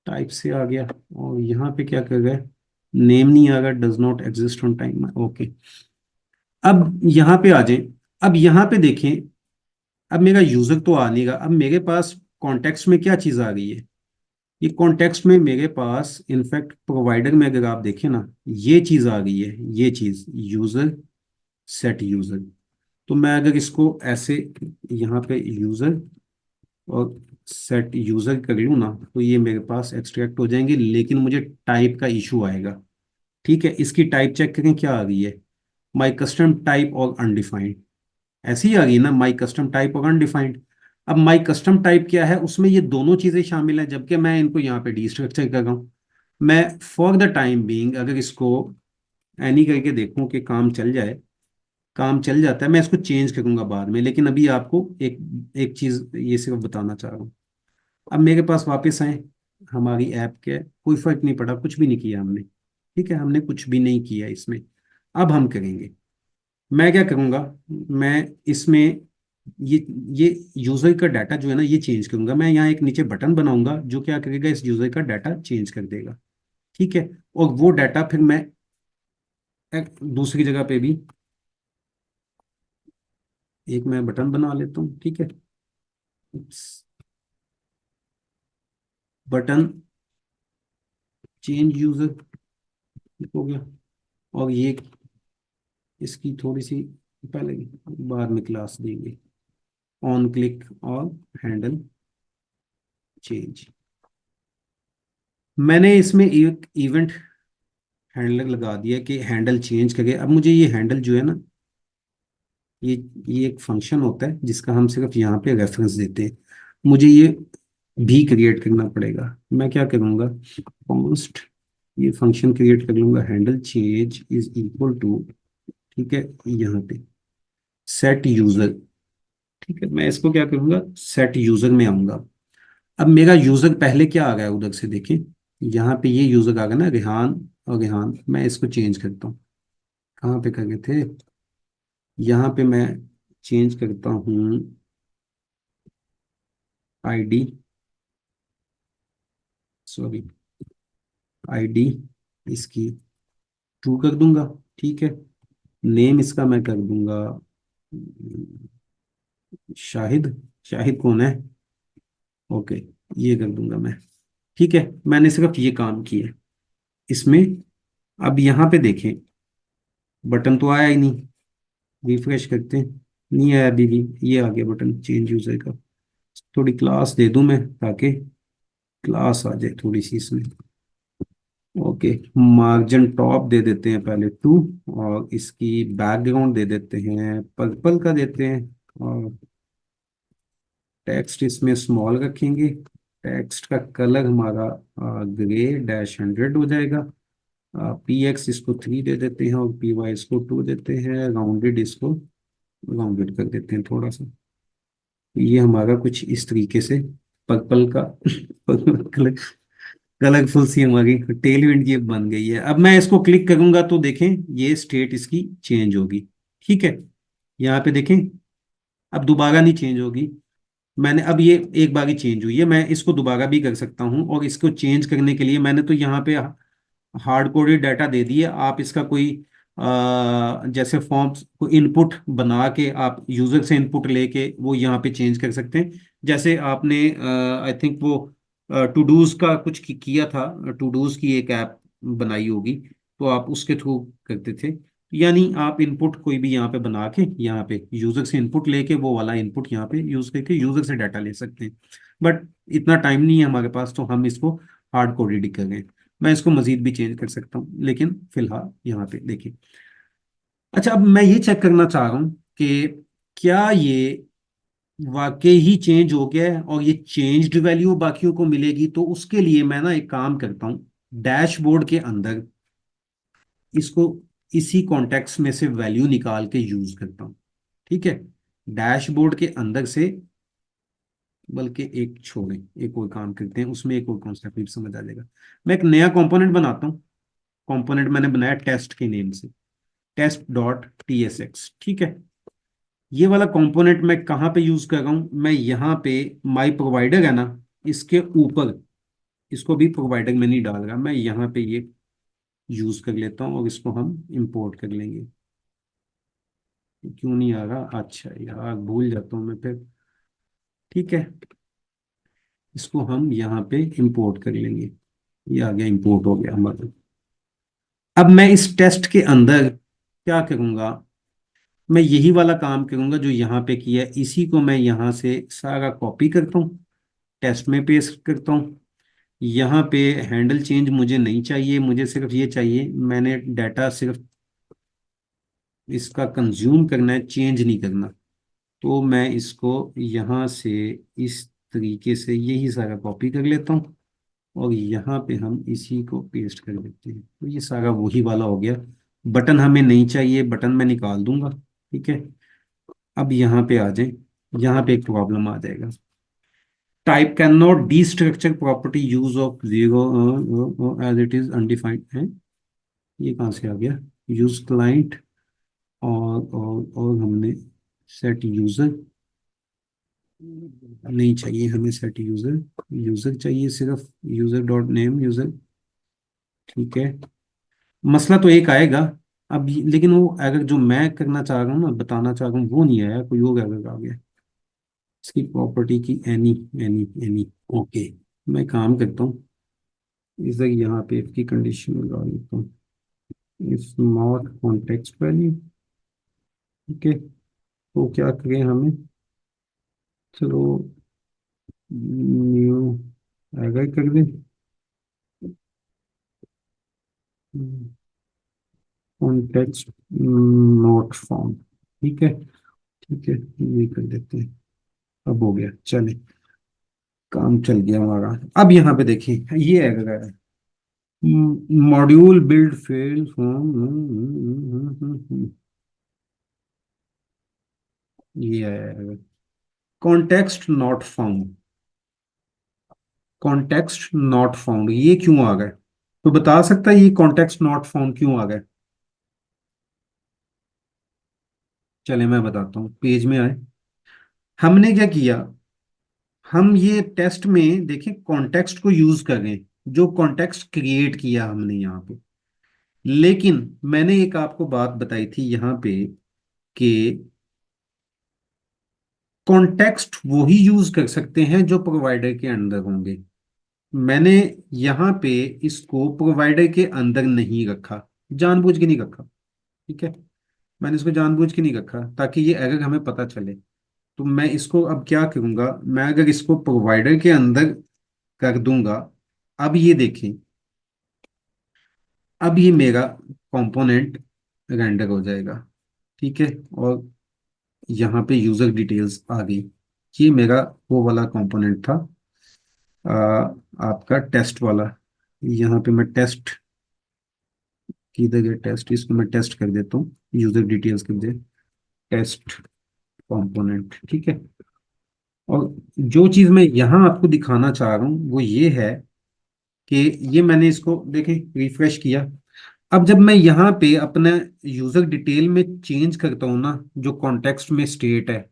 टाइप से आ गया। और यहाँ पे क्या कर रहा है? नेम नहीं आ रहा, does not exist on time. Okay. अब यहाँ पे आ जाए। अब यहाँ पे देखें, अब मेरा यूजर तो आ नहीं रहा, अब मेरे पास कॉन्टेक्स्ट में क्या चीज़ आ गई है? ये कॉन्टेक्स्ट में मेरे पास इनफैक्ट प्रोवाइडर में अगर आप देखें ना, ये चीज़ आ गई है, ये चीज़ यूजर, सेट यूजर। तो मैं अगर इसको ऐसे यहाँ पे यूजर और सेट यूजर कर लूँ ना, तो ये मेरे पास एक्सट्रैक्ट हो जाएंगे, लेकिन मुझे टाइप का इशू आएगा। ठीक है। इसकी टाइप चेक करें क्या आ गई है? माई कस्टम टाइप और अनडिफाइंड। ऐसी ही आ गई ना, माई कस्टम टाइप और अनडिफाइंड। अब माई कस्टम टाइप क्या है? उसमें ये दोनों चीजें शामिल हैं, जबकि मैं इनको यहाँ पे डिस्ट्रक्चर कर रहा हूँ। मैं फॉर द टाइम बीइंग अगर इसको एनी करके देखूं कि काम चल जाए, काम चल जाता है, मैं इसको चेंज करूंगा बाद में, लेकिन अभी आपको एक एक चीज ये सिर्फ बताना चाह रहा हूँ। अब मेरे पास वापस आए हमारी ऐप के, कोई फर्क नहीं पड़ा, कुछ भी नहीं किया हमने। ठीक है, हमने कुछ भी नहीं किया इसमें। अब हम करेंगे, मैं क्या करूंगा? मैं इसमें ये ये यूजर का डाटा जो है ना, ये चेंज करूंगा। मैं यहाँ एक नीचे बटन बनाऊंगा जो क्या करेगा, इस यूजर का डाटा चेंज कर देगा। ठीक है। और वो डाटा फिर मैं एक दूसरी जगह पे भी एक मैं बटन बना लेता हूँ। ठीक है। बटन चेंज यूजर हो गया। और ये इसकी थोड़ी सी पहले बाद में क्लास देंगे। ऑन क्लिक और हैंडल चेंज। मैंने इसमें एक इवेंट हैंडलर लगा दिया कि हैंडल चेंज करे। अब मुझे ये हैंडल जो है ना, ये ये एक फंक्शन होता है जिसका हम सिर्फ यहाँ पे रेफरेंस देते हैं। मुझे ये भी क्रिएट करना पड़ेगा। मैं क्या करूँगा, कॉन्स्ट, ये फंक्शन क्रिएट कर लूंगा, handle change is equal to, ठीक है, यहाँ पे सेट यूजर। ठीक है, मैं इसको क्या करूँगा, सेट यूजर में आऊँगा। अब मेरा यूजर पहले क्या आ गया उधर से देखें, यहाँ पे ये यूजर आ गया ना, रेहान। और रेहान मैं इसको चेंज करता हूँ, कहाँ पे कर गए थे, यहाँ पे मैं चेंज करता हूँ आईडी, सॉरी, आईडी इसकी ट्रू कर दूंगा। ठीक है, नेम इसका मैं कर दूंगा शाहिद। शाहिद कौन है, ओके, ये कर दूंगा मैं। ठीक है, मैंने सिर्फ ये काम किया इसमें। अब यहाँ पे देखें, बटन तो आया ही नहीं, रिफ्रेश करते हैं, नहीं आया अभी भी। ये आ गया बटन चेंज यूजर का। थोड़ी क्लास दे दूं मैं ताकि क्लास आ जाए थोड़ी सी इसमें। ओके, मार्जिन टॉप दे देते हैं पहले 2, और इसकी बैकग्राउंड दे देते हैं पर्पल का देते हैं, और टेक्स्ट इसमें स्मॉल रखेंगे। टेक्स्ट का कलर हमारा ग्रे डैश 100 हो जाएगा। पी एक्स इसको 3 दे देते हैं, और पी वाई इसको 2 देते हैं। राउंडेड इसको राउंडेड कर देते हैं थोड़ा सा। ये हमारा कुछ इस तरीके से पर्पल का कलर, कलरफुल सी हमारी टेल विंड ये बन गई है। अब मैं इसको क्लिक करूंगा तो देखें ये स्टेट इसकी चेंज होगी। ठीक है, यहाँ पे देखें, अब दोबारा नहीं चेंज होगी। मैंने अब ये एक बार ही चेंज हुई है, मैं इसको दोबारा भी कर सकता हूँ। और इसको चेंज करने के लिए मैंने तो यहाँ पे हार्ड कोडेड डाटा दे दिए। आप इसका कोई जैसे फॉर्म्स को इनपुट बना के आप यूजर से इनपुट लेके वो यहाँ पे चेंज कर सकते हैं। जैसे आपने आई थिंक वो टू डूज का कुछ किया था, टू डूज की एक ऐप बनाई होगी, तो आप उसके थ्रू करते थे। यानी आप इनपुट कोई भी यहाँ पे बना के यहाँ पे यूजर से इनपुट लेके वो वाला इनपुट यहाँ पे यूज करके यूजर से डाटा ले सकते हैं। बट इतना टाइम नहीं है हमारे पास, तो हम इसको हार्ड कोडेड ही कर रहे हैं। मैं इसको मजीद भी चेंज कर सकता हूँ, लेकिन फिलहाल यहाँ पे देखिए। अच्छा, अब मैं ये चेक करना चाह रहा हूँ कि क्या ये वाकई ही चेंज हो गया है और ये चेंज्ड वैल्यू बाकियों को मिलेगी। तो उसके लिए मैं ना एक काम करता हूँ, डैशबोर्ड के अंदर इसको इसी कॉन्टेक्स्ट में से वैल्यू निकाल के यूज करता हूँ। ठीक है, डैशबोर्ड के अंदर से, बल्कि एक छोड़ें, एक और काम करते हैं, उसमें एक और कॉन्सेप्ट भी समझ आ जाएगा। मैं एक नया कंपोनेंट बनाता हूँ। कंपोनेंट मैंने बनाया टेस्ट के नेम से, test dot T S X. ठीक है, ये वाला कंपोनेंट मैं कहाँ पे यूज कर रहा हूँ, मैं यहाँ पे माई प्रोवाइडर है ना, इसके ऊपर, इसको भी प्रोवाइडर में नहीं डाल रहा मैं, यहाँ पे ये यूज कर लेता हूँ और इसको हम इंपोर्ट कर लेंगे। क्यों नहीं आ रहा, अच्छा यार भूल जाता हूँ मैं फिर। ठीक है, इसको हम यहाँ पे इंपोर्ट कर लेंगे। ये आ गया, इंपोर्ट हो गया हमारा। अब मैं इस टेस्ट के अंदर क्या करूँगा, मैं यही वाला काम करूंगा जो यहाँ पे किया है। इसी को मैं यहाँ से सारा कॉपी करता हूँ, टेस्ट में पेस्ट करता हूँ। यहाँ पे हैंडल चेंज मुझे नहीं चाहिए, मुझे सिर्फ ये चाहिए, मैंने डाटा सिर्फ इसका कंज्यूम करना है, चेंज नहीं करना। तो मैं इसको यहाँ से इस तरीके से यही सारा कॉपी कर लेता हूँ, और यहाँ पे हम इसी को पेस्ट कर देते हैं। तो ये सारा वही वाला हो गया। बटन हमें नहीं चाहिए, बटन मैं निकाल दूंगा। ठीक है, अब यहाँ पे आ जाए, यहाँ पे एक प्रॉब्लम आ जाएगा, type can not destructure property use of zero as it is undefined है। ये कहाँ से आ गया, यूज क्लाइंट, और हमने सेट यूजर नहीं चाहिए, हमें सेट यूजर, यूजर चाहिए सिर्फ, यूजर डॉट नेम यूजर। ठीक है, मसला तो एक आएगा अब लेकिन वो अगर जो मैं करना चाह रहा हूँ ना, बताना चाह रहा हूँ, वो नहीं आया, कोई और अगर आ गया। इसकी प्रॉपर्टी की एनी, एनी, एनी, ओके। मैं काम करता हूँ, इस यहाँ पे इसकी कंडीशन लगा लेता हूँ, इफ नॉट कॉन्टेक्स्ट वैल्यू। ठीक है, तो क्या करें हमें, चलो न्यू अगर कर दें, कॉन्टेक्स्ट नॉट फाउंड। ठीक है, ठीक है, ये कर देते हैं। अब हो गया, चले, काम चल गया हमारा। अब यहाँ पे देखिए ये एरर है, मॉड्यूल बिल्ड फेल ये है, context not found. Context not found ये क्यों आ गए? तो बता सकता है ये कॉन्टेक्स्ट नॉट फाउंड क्यों आ गए? चले मैं बताता हूँ, पेज में आए। हमने क्या किया, हम ये टेस्ट में देखें कॉन्टेक्स्ट को यूज कर रहे हैं, जो कॉन्टेक्स्ट क्रिएट किया हमने यहाँ पे। लेकिन मैंने एक आपको बात बताई थी यहाँ पे कि कॉन्टेक्स्ट वो ही यूज कर सकते हैं जो प्रोवाइडर के अंदर होंगे। मैंने यहाँ पे इसको प्रोवाइडर के अंदर नहीं रखा, जानबूझ के नहीं रखा। ठीक है, मैंने इसको जानबूझ के नहीं रखा ताकि ये एरर हमें पता चले। तो मैं इसको अब क्या करूंगा, मैं अगर इसको प्रोवाइडर के अंदर कर दूंगा, अब ये देखें, अब ये मेरा कंपोनेंट रेंडर हो जाएगा। ठीक है, और यहाँ पे यूजर डिटेल्स आ गई। ये मेरा वो वाला कंपोनेंट था, आ, आपका टेस्ट वाला। यहाँ पे मैं टेस्ट की जगह टेस्ट, इसको मैं टेस्ट कर देता हूँ, यूजर डिटेल्स कर दे, टेस्ट कंपोनेंट। ठीक है, और जो चीज मैं यहाँ आपको दिखाना चाह रहा हूँ वो ये है कि ये मैंने इसको देखें रिफ्रेश किया। अब जब मैं यहाँ पे अपने यूजर डिटेल में चेंज करता हूँ ना, जो कॉन्टेक्स्ट में स्टेट है,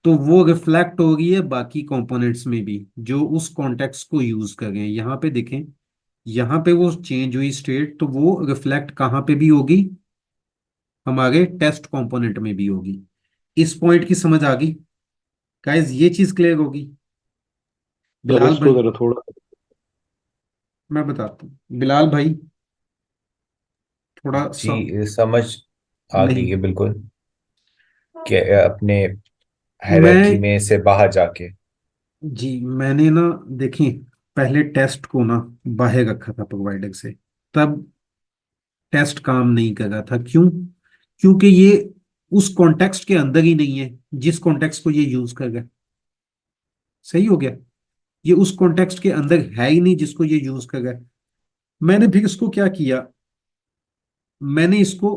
तो वो रिफ्लेक्ट हो रही है बाकी कंपोनेंट्स में भी जो उस कॉन्टेक्स्ट को यूज कर रहे हैं। यहाँ पे देखें, यहाँ पे वो चेंज हुई स्टेट, तो वो रिफ्लेक्ट कहाँ पे भी होगी, हमारे टेस्ट कंपोनेंट में भी होगी। इस पॉइंट की समझ आ गई गाइस? ये चीज क्लियर होगी? सर बिलाल इसको भाई, जरा थोड़ा। मैं बताता हूँ बिलाल भाई, थोड़ा सा। जी समझ आ गई नहीं, है बिल्कुल, कि अपने हायरार्की मैं, में से बाहर जाके। जी मैंने ना, देखिए पहले टेस्ट को ना बाहर रखा था प्रोवाइडर से, तब टेस्ट काम नहीं कर रहा था। क्यों? क्योंकि ये उस कॉन्टेक्स्ट के अंदर ही नहीं है जिस कॉन्टेक्स्ट को ये यूज कर रहा है। सही हो गया, ये उस कॉन्टेक्स्ट के अंदर है ही नहीं जिसको ये यूज कर रहा है। मैंने फिर इसको क्या किया, मैंने इसको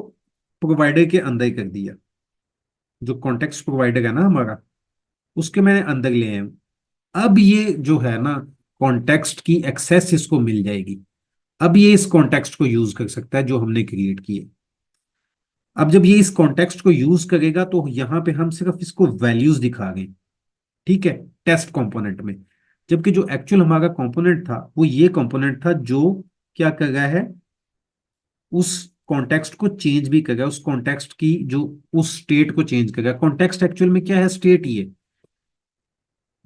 प्रोवाइडर के अंदर ही कर दिया। जो कॉन्टेक्स्ट प्रोवाइडर है ना हमारा, उसके मैंने अंदर ले आया हूं। अब ये जो है ना, कॉन्टेक्स्ट की एक्सेस इसको मिल जाएगी। अब ये इस कॉन्टेक्स्ट को यूज कर सकता है जो हमने क्रिएट किए। अब जब ये इस कॉन्टेक्स्ट को यूज करेगा तो यहां पे हम सिर्फ इसको वैल्यूज दिखा रहे हैं। ठीक है, टेस्ट कंपोनेंट में। जबकि जो एक्चुअल हमारा कंपोनेंट था वो ये कंपोनेंट था जो क्या कर रहा है, उस कॉन्टेक्स्ट को चेंज भी कर रहा है, उस कॉन्टेक्स्ट की जो उस स्टेट को चेंज कर रहा है। कॉन्टेक्स्ट एक्चुअल में क्या है, स्टेट ही है।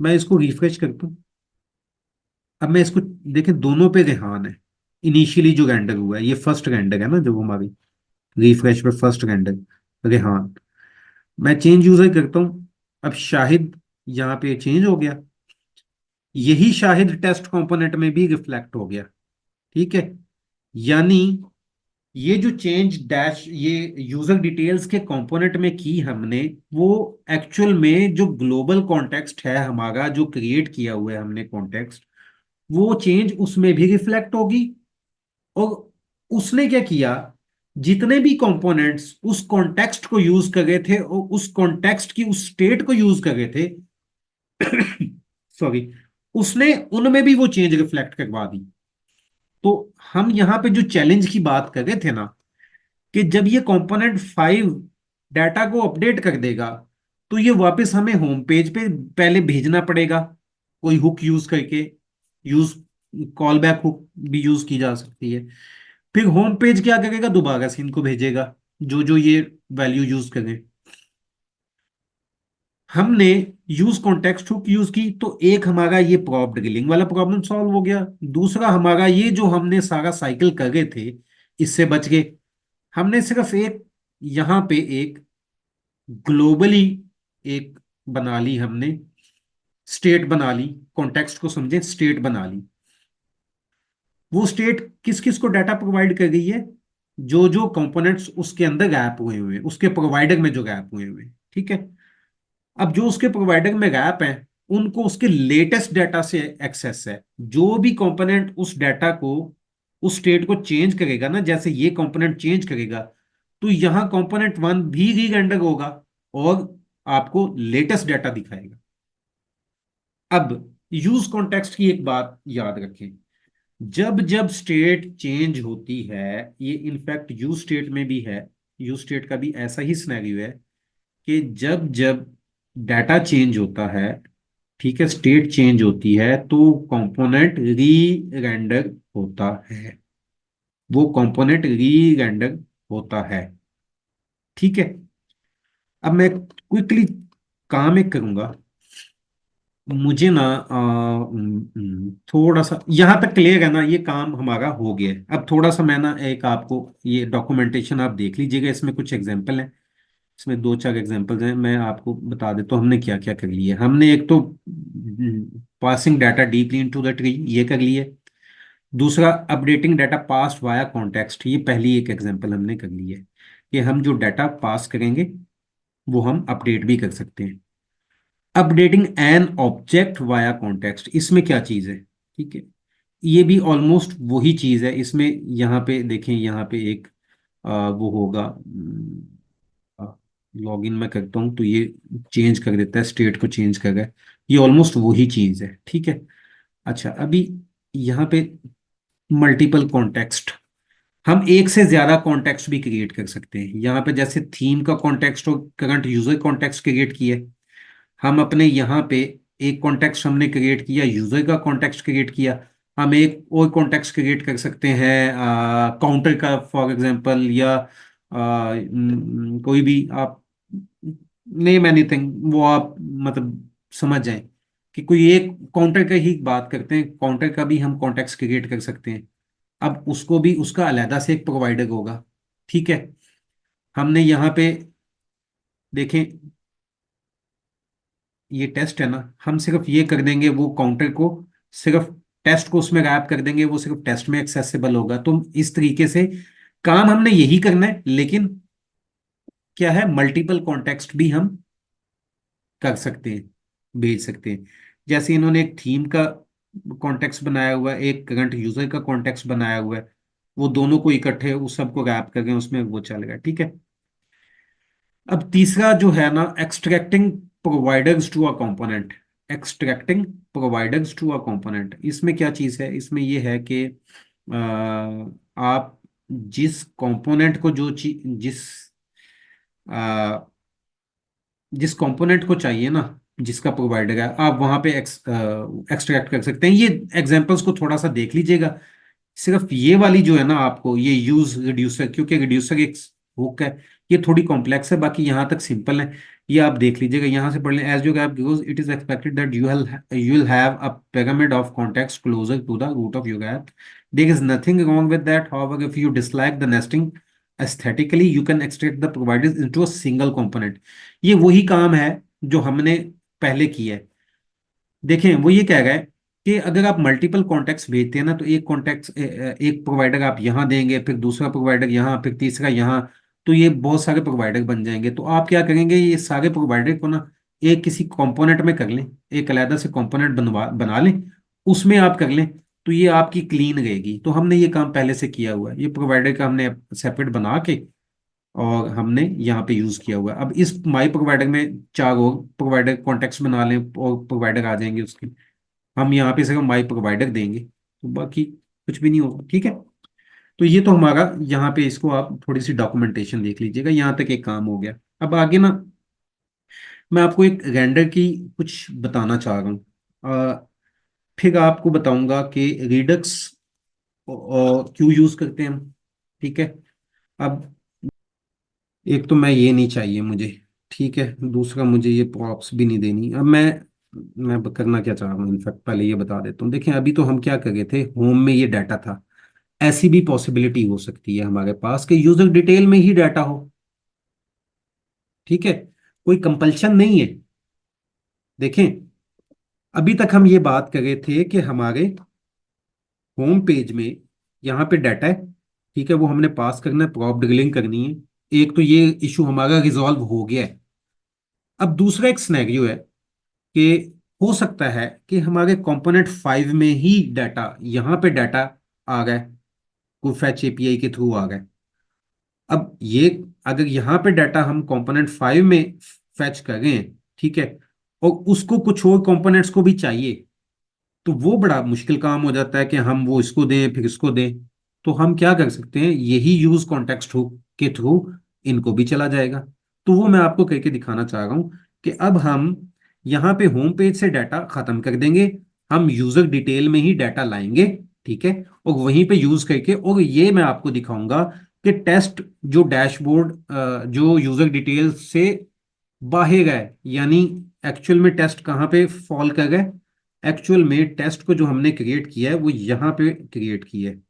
मैं इसको रिफ्रेश करता हूं, अब मैं इसको देखें, दोनों पे रेहान है। इनिशियली जो रेंडर हुआ है ये फर्स्ट रेंडर है ना, जो हमारी रिफ्रेश पे फर्स्ट रेंडर रेहान। मैं चेंज यूजर करता हूं, अब शाहिद यहाँ पे चेंज हो गया। यही शाहिद टेस्ट कंपोनेंट में भी रिफ्लेक्ट हो गया। ठीक है, यानी ये जो चेंज डैश ये यूजर डिटेल्स के कंपोनेंट में की हमने, वो एक्चुअल में जो ग्लोबल कॉन्टेक्स्ट है हमारा, जो क्रिएट किया हुआ है हमने कॉन्टेक्स्ट, वो चेंज उसमें भी रिफ्लेक्ट होगी। और उसने क्या किया, जितने भी कंपोनेंट्स उस कॉन्टेक्स्ट को यूज कर रहे थे और उस कॉन्टेक्स्ट की उस स्टेट को यूज कर रहे थे, सॉरी, उसने उनमें भी वो चेंज रिफ्लेक्ट करवा दी। तो हम यहां पे जो चैलेंज की बात कर रहे थे ना, कि जब ये कंपोनेंट 5 डाटा को अपडेट कर देगा, तो ये वापस हमें होम पेज पे पहले भेजना पड़ेगा, कोई हुक यूज करके। यूज कॉल बैक हुक भी यूज की जा सकती है। फिर होम पेज क्या करेगा, दोबारा से इनको भेजेगा जो जो ये वैल्यू यूज करें। हमने यूज कॉन्टेक्स्ट हुक यूज की, तो एक हमारा ये प्रॉप ड्रिलिंग वाला प्रॉब्लम सॉल्व हो गया। दूसरा हमारा ये जो हमने सारा साइकिल कर गए थे, इससे बच गए। हमने सिर्फ एक यहां पे एक ग्लोबली एक बना ली हमने, स्टेट बना ली, कॉन्टेक्स्ट को समझें, स्टेट बना ली। वो स्टेट किस किस को डाटा प्रोवाइड कर रही है? जो जो कंपोनेंट्स उसके अंदर गैप हुए हुए हैं, उसके प्रोवाइडर में जो गैप हुए हुए हैं, ठीक है। अब जो उसके प्रोवाइडर में गैप है, उनको उसके लेटेस्ट डाटा से एक्सेस है। जो भी कंपोनेंट उस डाटा को, उस स्टेट को चेंज करेगा ना, जैसे ये कंपोनेंट चेंज करेगा, तो यहां कंपोनेंट वन भी रीरेंडर होगा और आपको लेटेस्ट डाटा दिखाएगा। अब यूज कॉन्टेक्स्ट की एक बात याद रखें, जब जब स्टेट चेंज होती है, ये इनफैक्ट यूज स्टेट में भी है, यूज स्टेट का भी ऐसा ही सिनेरियो है कि जब जब डाटा चेंज होता है, ठीक है, स्टेट चेंज होती है, तो कंपोनेंट री रेंडर होता है, वो कंपोनेंट री रेंडर होता है, ठीक है। अब मैं क्विकली काम एक करूंगा, मुझे ना थोड़ा सा यहां तक क्लियर है ना, ये काम हमारा हो गया है। अब थोड़ा सा मैं ना एक आपको ये डॉक्यूमेंटेशन आप देख लीजिएगा, इसमें कुछ एग्जांपल हैं, इसमें दो चार एग्जांपल्स हैं, मैं आपको बता देता हूँ हमने क्या क्या कर लिया है। हमने एक तो passing data deeply into the tree, ये कर लिया है। दूसरा, updating data pass via context, ये पहली एक एग्जांपल हमने कर ली है कि हम जो डाटा पास करेंगे वो हम अपडेट भी कर सकते हैं। Updating an object via context, इसमें क्या चीज है, ठीक है, ये भी ऑलमोस्ट वही चीज है। इसमें यहाँ पे देखें, यहाँ पे एक वो होगा, लॉगिन में करता हूँ तो ये चेंज कर देता है, स्टेट को चेंज कर रहा है, ये ऑलमोस्ट वही चीज है, ठीक है। अच्छा, अभी यहाँ पे मल्टीपल कॉन्टेक्स्ट, हम एक से ज्यादा कॉन्टेक्स्ट भी क्रिएट कर सकते हैं। यहाँ पे जैसे थीम का कॉन्टेक्स्ट और करंट यूजर कॉन्टेक्स्ट क्रिएट किया है, हम अपने यहाँ पे एक कॉन्टेक्स्ट हमने क्रिएट किया, यूजर का कॉन्टेक्स्ट क्रिएट किया, हम एक और कॉन्टेक्स्ट क्रिएट कर सकते हैं काउंटर का फॉर एग्जांपल, या कोई भी आप नेम एनीथिंग, वो आप मतलब समझ जाएं कि कोई एक काउंटर का ही बात करते हैं, काउंटर का भी हम कॉन्टेक्स्ट क्रिएट कर सकते हैं। अब उसको भी उसका अलहदा से एक प्रोवाइडर होगा, ठीक है। हमने यहाँ पे देखें, ये टेस्ट है ना, हम सिर्फ ये कर देंगे, वो काउंटर को सिर्फ टेस्ट को उसमें रैप कर देंगे, वो सिर्फ टेस्ट में एक्सेसिबल होगा। तो इस तरीके से काम हमने यही करना है, लेकिन क्या है, मल्टीपल कॉन्टेक्स्ट भी हम कर सकते हैं, भेज सकते हैं। जैसे इन्होंने एक थीम का कॉन्टेक्स्ट बनाया हुआ है, एक करंट यूजर का कॉन्टेक्स्ट बनाया हुआ है, वो दोनों को इकट्ठे उस सबको रैप कर रहे हैं उसमें, वो चलेगा, ठीक है। अब तीसरा जो है ना, extracting providers to a component, extracting providers to a component, इसमें क्या चीज है, इसमें ये है कि आप जिस कंपोनेंट को जो चीज जिस कंपोनेंट को चाहिए ना, जिसका प्रोवाइडर है, आप वहां पे एक्सट्रैक्ट कर सकते हैं। ये एग्जांपल्स को थोड़ा सा देख लीजिएगा। सिर्फ ये वाली जो है ना, आपको ये यूज रिड्यूसर, क्योंकि रिड्यूसर एक हुक है, ये थोड़ी कॉम्प्लेक्स है, बाकी यहाँ तक सिंपल है। ये आप देख लीजिएगा, यहाँ से पढ़ लें, as you app goes it is expected that you will have a pyramid of context closer to the root of your app. There is nothing wrong with that, however if you dislike the nesting aesthetically you can extract the providers into a single component। ये वही काम है जो हमने पहले किया है। देखें, वो ये कह रहा है कि अगर आप मल्टीपल कॉन्टेक्ट्स भेजते हैं ना, तो एक कॉन्टेक्ट, एक प्रोवाइडर आप यहाँ देंगे, फिर दूसरा प्रोवाइडर यहाँ, फिर तीसरा यहाँ, तो ये बहुत सारे प्रोवाइडर बन जाएंगे। तो आप क्या करेंगे, ये सारे प्रोवाइडर को ना एक किसी कंपोनेंट में कर लें, एक अलग से कंपोनेंट बना लें, उसमें आप कर लें, तो ये आपकी क्लीन रहेगी। तो हमने ये काम पहले से किया हुआ है, ये प्रोवाइडर का हमने सेपरेट बना के और हमने यहाँ पे यूज किया हुआ है। अब इस माई प्रोवाइडर में चार और प्रोवाइडर कॉन्टेक्ट बना लें और प्रोवाइडर आ जाएंगे उसके, हम यहाँ पे सिर्फ माई प्रोवाइडर देंगे, तो बाकी कुछ भी नहीं होगा, ठीक है। तो ये तो हमारा यहाँ पे, इसको आप थोड़ी सी डॉक्यूमेंटेशन देख लीजिएगा, यहाँ तक एक काम हो गया। अब आगे ना मैं आपको एक रेंडर की कुछ बताना चाह रहा हूँ, फिर आपको बताऊंगा कि रिडक्स क्यों यूज करते हैं हम, ठीक है। अब एक तो मैं ये नहीं चाहिए मुझे, ठीक है, दूसरा मुझे ये प्रॉप्स भी नहीं देनी। अब मैं करना क्या चाह रहा हूँ, इनफैक्ट पहले ये बता देता हूँ। देखें, अभी तो हम क्या कर रहे थे, होम में ये डाटा था, ऐसी भी पॉसिबिलिटी हो सकती है हमारे पास कि यूजर डिटेल में ही डाटा हो, ठीक है, कोई कंपल्शन नहीं है। देखें, अभी तक हम ये बात कर रहे थे कि हमारे होम पेज में यहाँ पे डाटा है, ठीक है, वो हमने पास करना है, प्रॉप डिलिंग करनी है। एक तो ये इशू हमारा रिजॉल्व हो गया है। अब दूसरा एक सिनेरियो है कि हो सकता है कि हमारे कंपोनेंट 5 में ही डाटा, यहाँ पे डाटा आ गया है, कोई फैच एपीआई के थ्रू आ गया है। अब ये, अगर यहाँ पे डाटा हम कंपोनेंट 5 में फैच कर रहे हैं, ठीक है, और उसको कुछ और कंपोनेंट्स को भी चाहिए, तो वो बड़ा मुश्किल काम हो जाता है कि हम वो इसको दें फिर इसको दें। तो हम क्या कर सकते हैं, यही यूज कॉन्टेक्स्ट के थ्रू इनको भी चला जाएगा। तो वो मैं आपको करके दिखाना चाह रहा हूं कि अब हम यहाँ पे होम पेज से डाटा खत्म कर देंगे, हम यूजर डिटेल में ही डाटा लाएंगे, ठीक है, और वहीं पे यूज करके, और ये मैं आपको दिखाऊंगा कि टेस्ट जो डैशबोर्ड जो यूजर डिटेल से बाहर है, यानी एक्चुअल में टेस्ट कहाँ पे फॉल कर गए। एक्चुअल में टेस्ट को जो हमने क्रिएट किया है वो यहाँ पे क्रिएट किया है,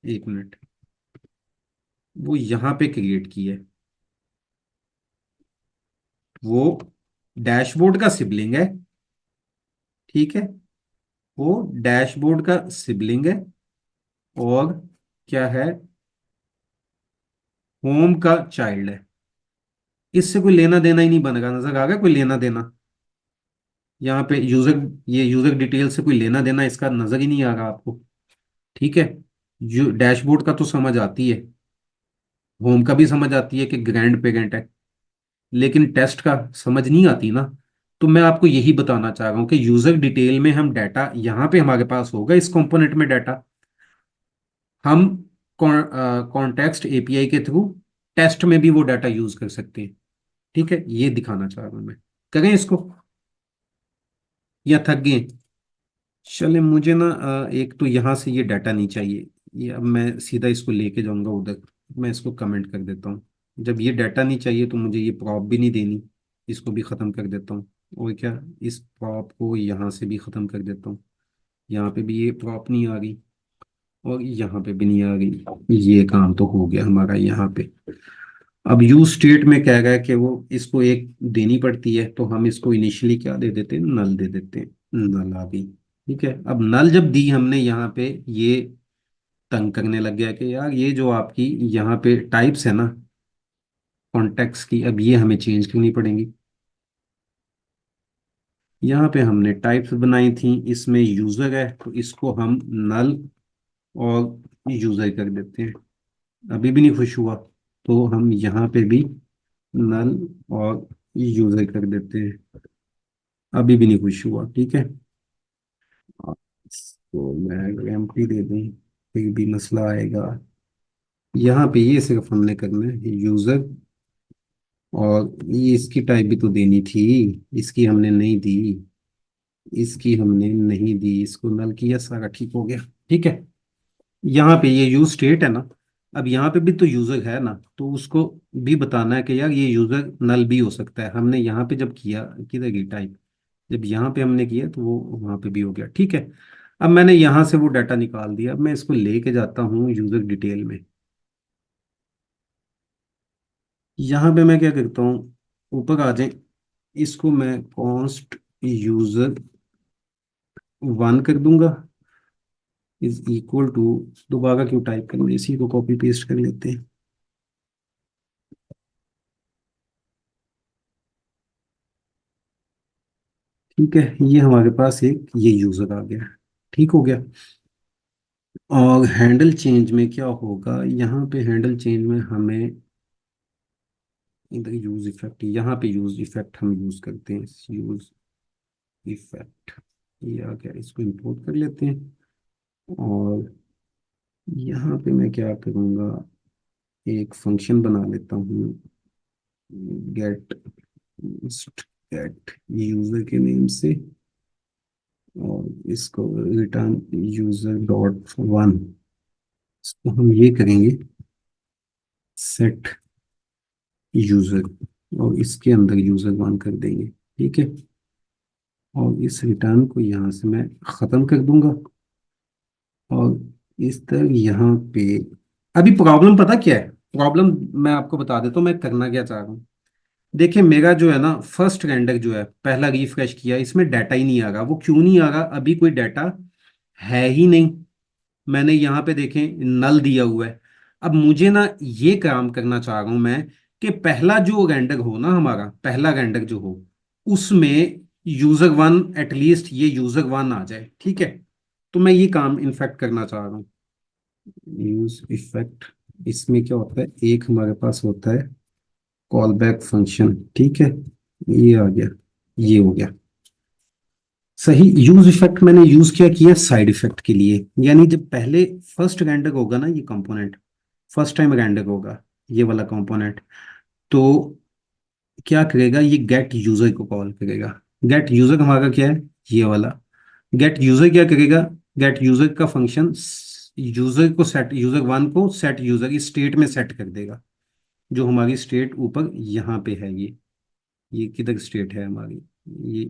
एक मिनट, वो यहाँ पे क्रिएट किया है। वो डैशबोर्ड का सिबलिंग है, ठीक है, वो डैशबोर्ड का सिबलिंग है, और क्या है, होम का चाइल्ड है। इससे कोई लेना देना ही नहीं बन रहा, नजर आ गया कोई लेना देना यहाँ पे यूजर, ये यूजर डिटेल से कोई लेना देना इसका नजर ही नहीं आ रहा आपको, ठीक है। जो डैशबोर्ड का तो समझ आती है, होम का भी समझ आती है कि ग्रैंड पेरेंट है, लेकिन टेस्ट का समझ नहीं आती ना। तो मैं आपको यही बताना चाह रहा हूँ कि यूजर डिटेल में हम डाटा यहाँ पे हमारे पास होगा, इस कंपोनेंट में डाटा हम कॉन्टेक्स्ट एपीआई के थ्रू टेस्ट में भी वो डाटा यूज कर सकते हैं, ठीक है। ये दिखाना चाह रहा हूँ मैं, करें इसको या थक गए। चले, मुझे ना एक तो यहाँ से ये डाटा नहीं चाहिए, ये अब मैं सीधा इसको लेके जाऊंगा उधर। मैं इसको कमेंट कर देता हूँ। जब ये डाटा नहीं चाहिए तो मुझे ये प्रॉप भी नहीं देनी, इसको भी ख़त्म कर देता हूँ। और क्या, इस प्रॉप को यहाँ से भी ख़त्म कर देता हूँ। यहाँ पे भी ये प्रॉप नहीं आ रही, और यहाँ पे भी नहीं आ रही। ये काम तो हो गया हमारा यहाँ पे। अब यूज स्टेट में कह रहा है कि वो इसको एक देनी पड़ती है, तो हम इसको इनिशियली क्या दे देते हैं, नल दे देते हैं। नल आ गई, ठीक है। अब नल जब दी हमने यहाँ पे, ये तंग करने लग गया कि यार ये जो आपकी यहाँ पे टाइप्स है ना कॉन्टेक्स्ट की, अब ये हमें चेंज करनी पड़ेंगी। यहाँ पे हमने टाइप्स बनाई थी, इसमें यूजर है तो इसको हम नल और यूजर कर देते हैं। अभी भी नहीं खुश हुआ, तो हम यहाँ पे भी नल और यूजर कर देते हैं। अभी भी नहीं खुश हुआ, ठीक है। तो मैं एम्प्टी दे दूं, फिर भी मसला आएगा। यहाँ पे ये सिर्फ हमने करना है यूजर, और ये इसकी टाइप भी तो देनी थी, इसकी हमने नहीं दी, इसकी हमने नहीं दी, इसको नल किया, सारा ठीक हो गया, ठीक है। यहाँ पे ये यूज स्टेट है ना, अब यहाँ पे भी तो यूजर है ना, तो उसको भी बताना है कि यार ये यूजर नल भी हो सकता है। हमने यहाँ पे जब किया, किधर गई टाइप, जब यहाँ पे हमने किया तो वो वहाँ पे भी हो गया, ठीक है। अब मैंने यहाँ से वो डाटा निकाल दिया, अब मैं इसको लेके जाता हूँ यूजर डिटेल में। यहाँ पे मैं क्या करता हूँ, ऊपर आ जाए, इसको मैं कॉन्स्ट यूजर वन कर दूंगा, इज इक्वल टू, दोबारा क्यों टाइप करेंगे, इसी को कॉपी पेस्ट कर लेते हैं, ठीक है। ये हमारे पास एक ये यूजर आ गया, ठीक हो गया। और हैंडल चेंज में क्या होगा, यहाँ पे हैंडल चेंज में हमें इधर यूज इफेक्ट, यहाँ पे यूज इफेक्ट हम यूज करते हैं, यूज इफेक्ट, ये आ गया, इसको इंपोर्ट कर लेते हैं। और यहाँ पे मैं क्या करूँगा, एक फंक्शन बना लेता हूँ, गेट गेट यूजर के नेम से, और इसको रिटर्न यूजर डॉट वन, इसको हम ये करेंगे सेट यूजर, और इसके अंदर यूजर वन कर देंगे, ठीक है। और इस रिटर्न को यहाँ से मैं ख़त्म कर दूंगा, और इस तरह यहाँ पे। अभी प्रॉब्लम पता क्या है, प्रॉब्लम मैं आपको बता देता हूँ मैं करना क्या चाह रहा हूँ। देखिए मेरा जो है ना फर्स्ट रेंडर जो है, पहला रिफ्रेश किया, इसमें डाटा ही नहीं आ रहा। वो क्यों नहीं आ रहा? अभी कोई डाटा है ही नहीं। मैंने यहाँ पे देखें नल दिया हुआ है। अब मुझे ना ये काम करना चाह रहा हूं मैं कि पहला जो रेंडर हो ना, हमारा पहला रेंडर जो हो, उसमें यूजर वन, एटलीस्ट ये यूजर वन आ जाए, ठीक है। तो मैं ये काम इनफैक्ट करना चाह रहा हूँ। यूज इफेक्ट, इसमें क्या होता है, एक हमारे पास होता है कॉल बैक फंक्शन, ठीक है। ये आ गया, ये हो गया सही। यूज इफेक्ट मैंने यूज किया साइड इफेक्ट के लिए, यानी जब पहले फर्स्ट रेंडर होगा ना ये कंपोनेंट, फर्स्ट टाइम रेंडर होगा ये वाला कंपोनेंट, तो क्या करेगा, ये गेट यूजर को कॉल करेगा। गेट यूजर हमारा क्या है, ये वाला। गेट यूजर क्या करेगा, गेट यूजर का फंक्शन यूजर को सेट, यूजर वन को सेट यूजर की स्टेट में सेट कर देगा। जो हमारी स्टेट ऊपर यहाँ पे है, ये किधर स्टेट है हमारी,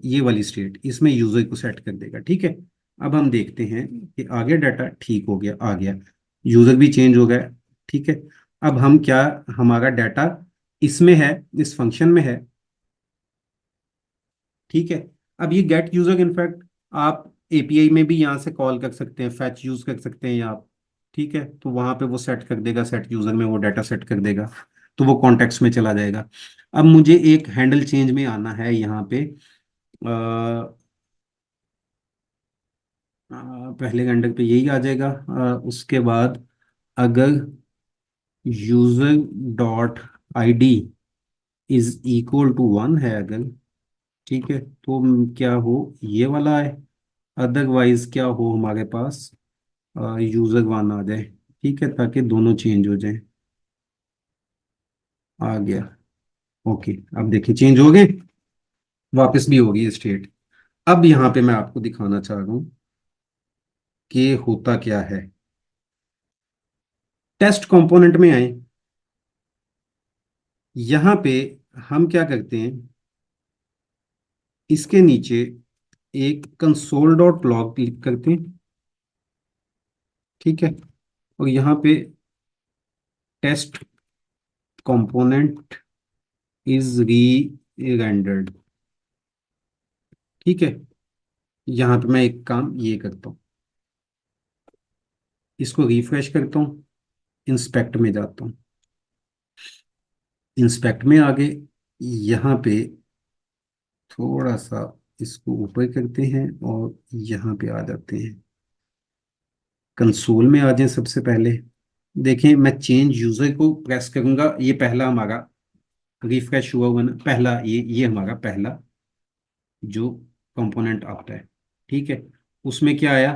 ये वाली स्टेट, इसमें यूजर को सेट कर देगा, ठीक है। अब हम देखते हैं कि आ गया डाटा, ठीक हो गया, आ गया, यूजर भी चेंज हो गया, ठीक है। अब हम क्या, हमारा डाटा इसमें है, इस फंक्शन में है, ठीक है। अब ये गेट यूजर इनफैक्ट आप एपीआई में भी यहाँ से कॉल कर सकते हैं, फैच यूज कर सकते हैं यहाँ आप, ठीक है। तो वहां पे वो सेट कर देगा, सेट यूजर में वो डाटा सेट कर देगा, तो वो कॉन्टेक्स्ट में चला जाएगा। अब मुझे एक हैंडल चेंज में आना है यहाँ पे। पहले घंटे पे यही आ जाएगा। उसके बाद अगर user dot ID is equal to one है अगर, ठीक है, तो क्या हो, ये वाला है। अदरवाइज क्या हो हमारे पास, यूजर वन आ जाए, ठीक है, ताकि दोनों चेंज हो जाए। आ गया, ओके। अब देखिए चेंज हो गए, वापस भी हो गई स्टेट। अब यहाँ पे मैं आपको दिखाना चाह रहा हूँ कि होता क्या है। टेस्ट कंपोनेंट में आए, यहाँ पे हम क्या करते हैं, इसके नीचे एक कंसोल डॉट लॉग क्लिक करते हैं, ठीक है। और यहाँ पे टेस्ट कंपोनेंट इज री रेंडर्ड, ठीक है। यहाँ पे मैं एक काम ये करता हूँ, इसको रिफ्रेश करता हूँ, इंस्पेक्ट में जाता हूँ, इंस्पेक्ट में आगे यहाँ पे थोड़ा सा इसको ऊपर करते हैं और यहाँ पे आ जाते हैं, कंसोल में आ जाए सबसे पहले। देखें मैं चेंज यूजर को प्रेस करूंगा, ये पहला हमारा रिफ्रेश हुआ हुआ ना, पहला ये हमारा पहला जो कंपोनेंट आता है, ठीक है। उसमें क्या आया,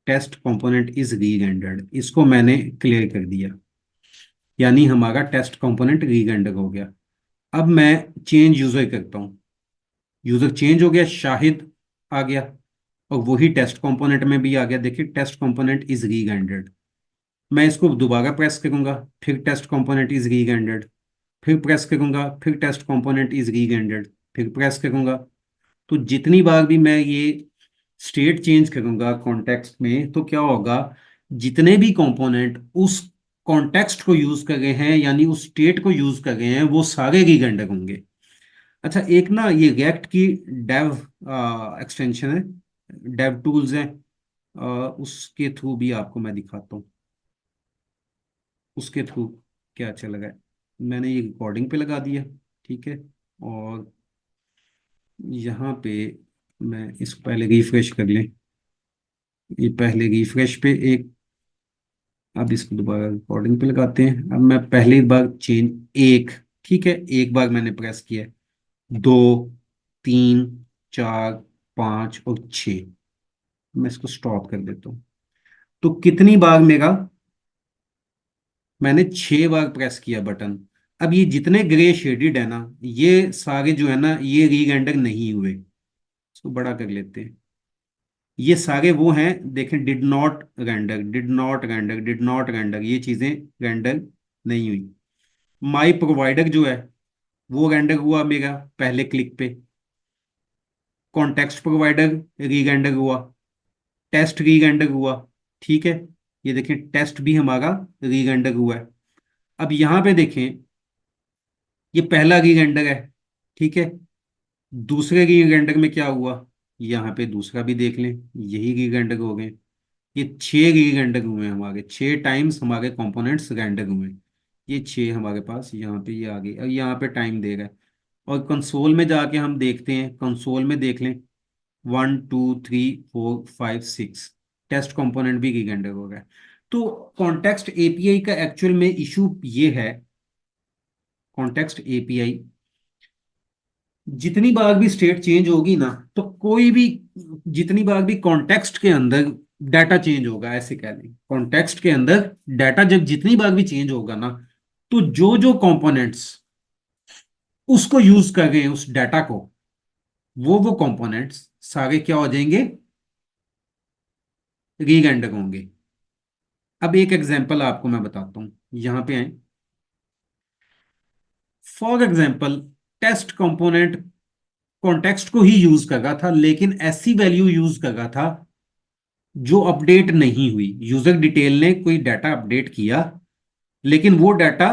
टेस्ट कंपोनेंट इज री रेंडर्ड, इसको मैंने क्लियर कर दिया, यानी हमारा टेस्ट कंपोनेंट री रेंडर हो गया। अब मैं चेंज यूजर करता हूँ, यूजर चेंज हो गया, शाहिद आ गया, और वही टेस्ट कंपोनेंट में भी आ गया। देखिए टेस्ट कंपोनेंट इज री रेंडर्ड। मैं इसको दोबारा प्रेस करूंगा, फिर टेस्ट कंपोनेंट इज री रेंडर्ड, फिर प्रेस करूंगा, फिर टेस्ट कंपोनेंट इज री रेंडर्ड, फिर प्रेस करूंगा। तो जितनी बार भी मैं ये स्टेट चेंज करूंगा कॉन्टेक्स्ट में, तो क्या होगा, जितने भी कंपोनेंट उस कॉन्टेक्स्ट को यूज कर रहे हैं, यानी उस स्टेट को यूज कर रहे हैं, वो सारे रीरेंडर होंगे। अच्छा एक ना ये रिएक्ट की डेव एक्सटेंशन है, डेव टूल्स हैं, उसके थ्रू भी आपको मैं दिखाता हूँ, उसके थ्रू क्या चल रहा है। मैंने ये रिकॉर्डिंग पे लगा दिया, ठीक है। और यहाँ पे मैं इसको पहले रिफ्रेश कर लें, ये पहले रिफ्रेश पे एक, अब इसको दोबारा रिकॉर्डिंग पे लगाते हैं। अब मैं पहली बार चेंज एक, ठीक है, एक बार मैंने प्रेस किया, दो, तीन, चार, पाँच और छः, मैं इसको स्टॉप कर देता हूँ। तो कितनी बार मेरा, मैंने 6 बार प्रेस किया बटन। अब ये जितने ग्रे शेडेड है ना, ये सारे जो है ना, ये री रेंडर नहीं हुए। इसको बड़ा कर लेते हैं, ये सारे वो हैं, देखें, did not render, did not render, did not render, ये चीजें रेंडर नहीं हुई। माई प्रोवाइडर जो है वो रेंडर हुआ मेरा पहले क्लिक पे, कॉन्टेक्स्ट प्रोवाइडर री रेंडर हुआ, टेस्ट री रेंडर हुआ, ठीक है। ये देखें टेस्ट भी हमारा री रेंडर हुआ है। अब यहाँ पे देखें, ये पहला री रेंडर है, ठीक है। दूसरे री रेंडर में क्या हुआ, यहाँ पे दूसरा भी देख लें, यही री रेंडर हो गए। ये 6 री रेंडर हुए हैं हमारे, 6 टाइम्स हमारे कंपोनेंट्स रेंडर हुए हैं। ये 6 हमारे पास यहाँ पे ये आ गए, और यहाँ पे टाइम दे रहा है। और कंसोल में जाके हम देखते हैं, कंसोल में देख लें, 1 2 3 4 5 6 टेस्ट कंपोनेंट भी री रेंडर हो रहा है। तो कॉन्टेक्स्ट एपीआई का एक्चुअल में इशू ये है, कॉन्टेक्स्ट एपीआई जितनी बार भी स्टेट चेंज होगी ना, तो कोई भी, जितनी बार भी कॉन्टेक्स्ट के अंदर डाटा चेंज होगा, ऐसे कह लें, कॉन्टेक्स्ट के अंदर डाटा जब जितनी बार भी चेंज होगा ना, तो जो जो कंपोनेंट्स उसको यूज कर रहे हैं उस डाटा को, वो कंपोनेंट्स सारे क्या हो जाएंगे, रीरेंडर होंगे। अब एक एग्जांपल आपको मैं बताता हूं, यहां पे आए। For example, test component context को ही यूज कर रहा था, लेकिन ऐसी वैल्यू यूज कर रहा था जो अपडेट नहीं हुई। यूजर डिटेल ने कोई डाटा अपडेट किया, लेकिन वो डाटा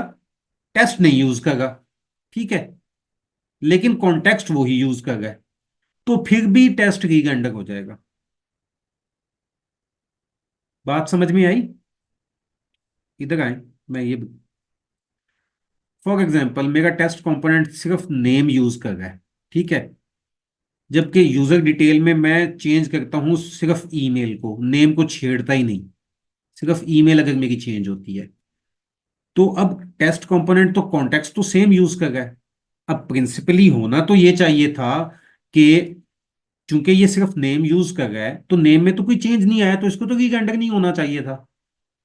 टेस्ट नहीं यूज कर रहा, ठीक है, लेकिन कॉन्टेक्स्ट वो ही यूज कर रहा है, तो फिर भी टेस्ट की कंडक्ट हो जाएगा। बात समझ में आई? इधर आए, मैं ये, फॉर एग्जांपल मेरा टेस्ट कंपोनेंट सिर्फ नेम यूज कर रहा है, ठीक है, जबकि यूजर डिटेल में मैं चेंज करता हूं सिर्फ ईमेल को, नेम को छेड़ता ही नहीं, सिर्फ ईमेल अगर मेरी चेंज होती है। तो अब टेस्ट कंपोनेंट तो कॉन्टेक्स्ट तो सेम यूज कर रहा है। अब प्रिंसिपली होना तो ये चाहिए था कि चूंकि ये सिर्फ नेम यूज कर रहा है, तो नेम में तो कोई चेंज नहीं आया, तो इसको तो रीगेंडर नहीं होना चाहिए था।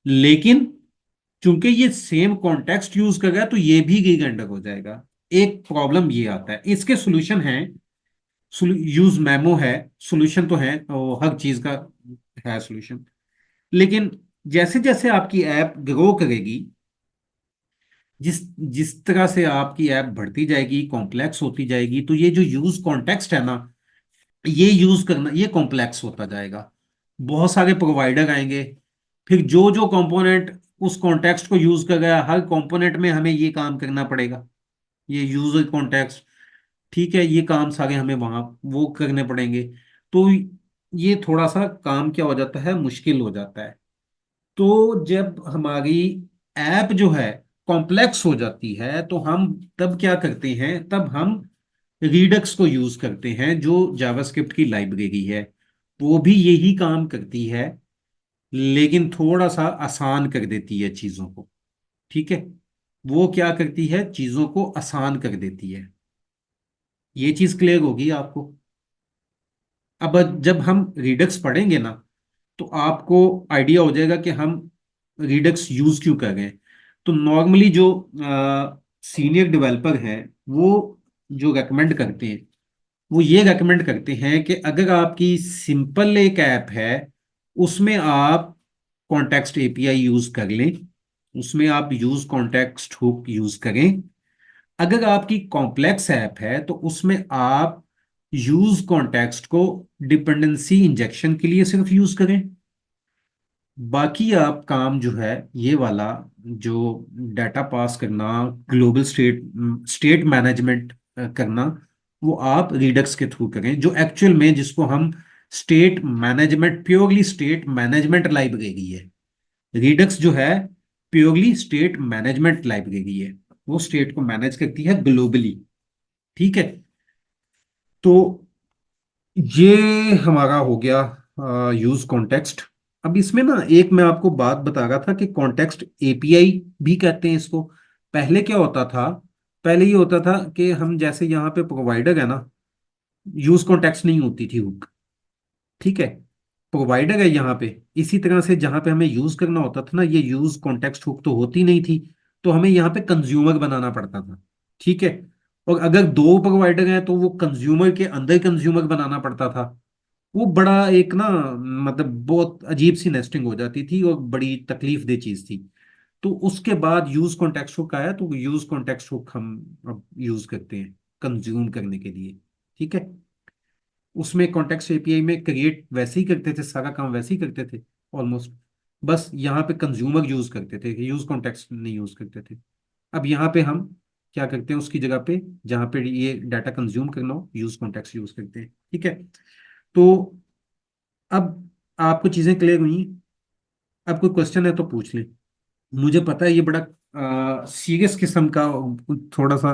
लेकिन चूंकि ये सेम कॉन्टेक्स्ट यूज कर रहा है, तो ये भी रीगेंडर हो जाएगा। एक प्रॉब्लम ये आता है, इसके सॉल्यूशन है, यूज मेमो है, सॉल्यूशन तो है, और हर चीज का है सॉल्यूशन। लेकिन जैसे जैसे आपकी ऐप ग्रो करेगी, जिस जिस तरह से आपकी ऐप बढ़ती जाएगी, कॉम्प्लेक्स होती जाएगी, तो ये जो यूज कॉन्टेक्स्ट है ना, ये यूज करना, ये कॉम्प्लेक्स होता जाएगा। बहुत सारे प्रोवाइडर आएंगे, फिर जो जो कंपोनेंट उस कॉन्टेक्स्ट को यूज कर गया, हर कंपोनेंट में हमें ये काम करना पड़ेगा, ये यूजर कॉन्टेक्स्ट, ठीक है, ये काम सारे हमें वहां वो करने पड़ेंगे। तो ये थोड़ा सा काम क्या हो जाता है, मुश्किल हो जाता है। तो जब हमारी ऐप जो है कॉम्प्लेक्स हो जाती है, तो हम तब क्या करते हैं, तब हम रीडक्स को यूज करते हैं, जो जावास्क्रिप्ट की लाइब्रेरी है। वो भी यही काम करती है, लेकिन थोड़ा सा आसान कर देती है चीजों को, ठीक है। वो क्या करती है, चीजों को आसान कर देती है। ये चीज क्लियर होगी आपको? अब जब हम रिडक्स पढ़ेंगे ना, तो आपको आइडिया हो जाएगा कि हम रिडक्स यूज क्यों कर रहे हैं। तो नॉर्मली जो सीनियर डेवलपर हैं, वो जो रेकमेंड करते हैं, वो ये रेकमेंड करते हैं कि अगर आपकी सिंपल एक ऐप है, उसमें आप कॉन्टेक्स्ट एपीआई यूज कर लें, उसमें आप यूज कॉन्टेक्स्ट हुक यूज करें। अगर आपकी कॉम्प्लेक्स ऐप है, तो उसमें आप यूज कॉन्टेक्स्ट को डिपेंडेंसी इंजेक्शन के लिए सिर्फ यूज करें। बाकी आप काम जो है, ये वाला जो डाटा पास करना, ग्लोबल स्टेट स्टेट मैनेजमेंट करना, वो आप रिडक्स के थ्रू करें, जो एक्चुअल में जिसको हम state management, purely state management library है। रिडक्स जो है प्योरली स्टेट मैनेजमेंट लाइब्रेरी है, वो स्टेट को मैनेज करती है ग्लोबली, ठीक है। तो ये हमारा हो गया यूज कॉन्टेक्स्ट। अब इसमें ना एक मैं आपको बात बता रहा था कि कॉन्टेक्स्ट एपीआई भी कहते हैं इसको। पहले क्या होता था, पहले ये होता था कि हम जैसे यहाँ पे प्रोवाइडर है ना, यूज कॉन्टेक्स्ट नहीं होती थी हुक, ठीक है, प्रोवाइडर है यहाँ पे। इसी तरह से जहाँ पे हमें यूज करना होता था ना, ये यूज कॉन्टेक्स्ट हुक तो होती नहीं थी, तो हमें यहाँ पे कंज्यूमर बनाना पड़ता था, ठीक है। और अगर दो प्रोवाइडर हैं, तो वो कंज्यूमर के अंदर कंज्यूमर बनाना पड़ता था। वो बड़ा एक ना, मतलब बहुत अजीब सी नेस्टिंग हो जाती थी, और बड़ी तकलीफ दे चीज थी। तो उसके बाद यूज कॉन्टेक्स्ट हुक आया, तो यूज कॉन्टेक्स्ट हुक हम अब यूज करते हैं कंज्यूम करने के लिए, ठीक है। उसमें कॉन्टेक्स्ट एपीआई में क्रिएट वैसे ही करते थे, सारा काम वैसे ही करते थे ऑलमोस्ट। बस यहाँ पे कंज्यूमर यूज करते थे, यूज कॉन्टेक्स्ट नहीं यूज करते थे। अब यहाँ पे हम क्या करते हैं उसकी जगह पे, जहां पे ये डाटा कंज्यूम करना हो, यूज कॉन्टेक्स्ट यूज करते हैं। ठीक है। तो अब आपको चीजें क्लियर हुई? अब कोई क्वेश्चन है तो पूछ लें। मुझे पता है ये बड़ा सीरियस किस्म का, थोड़ा सा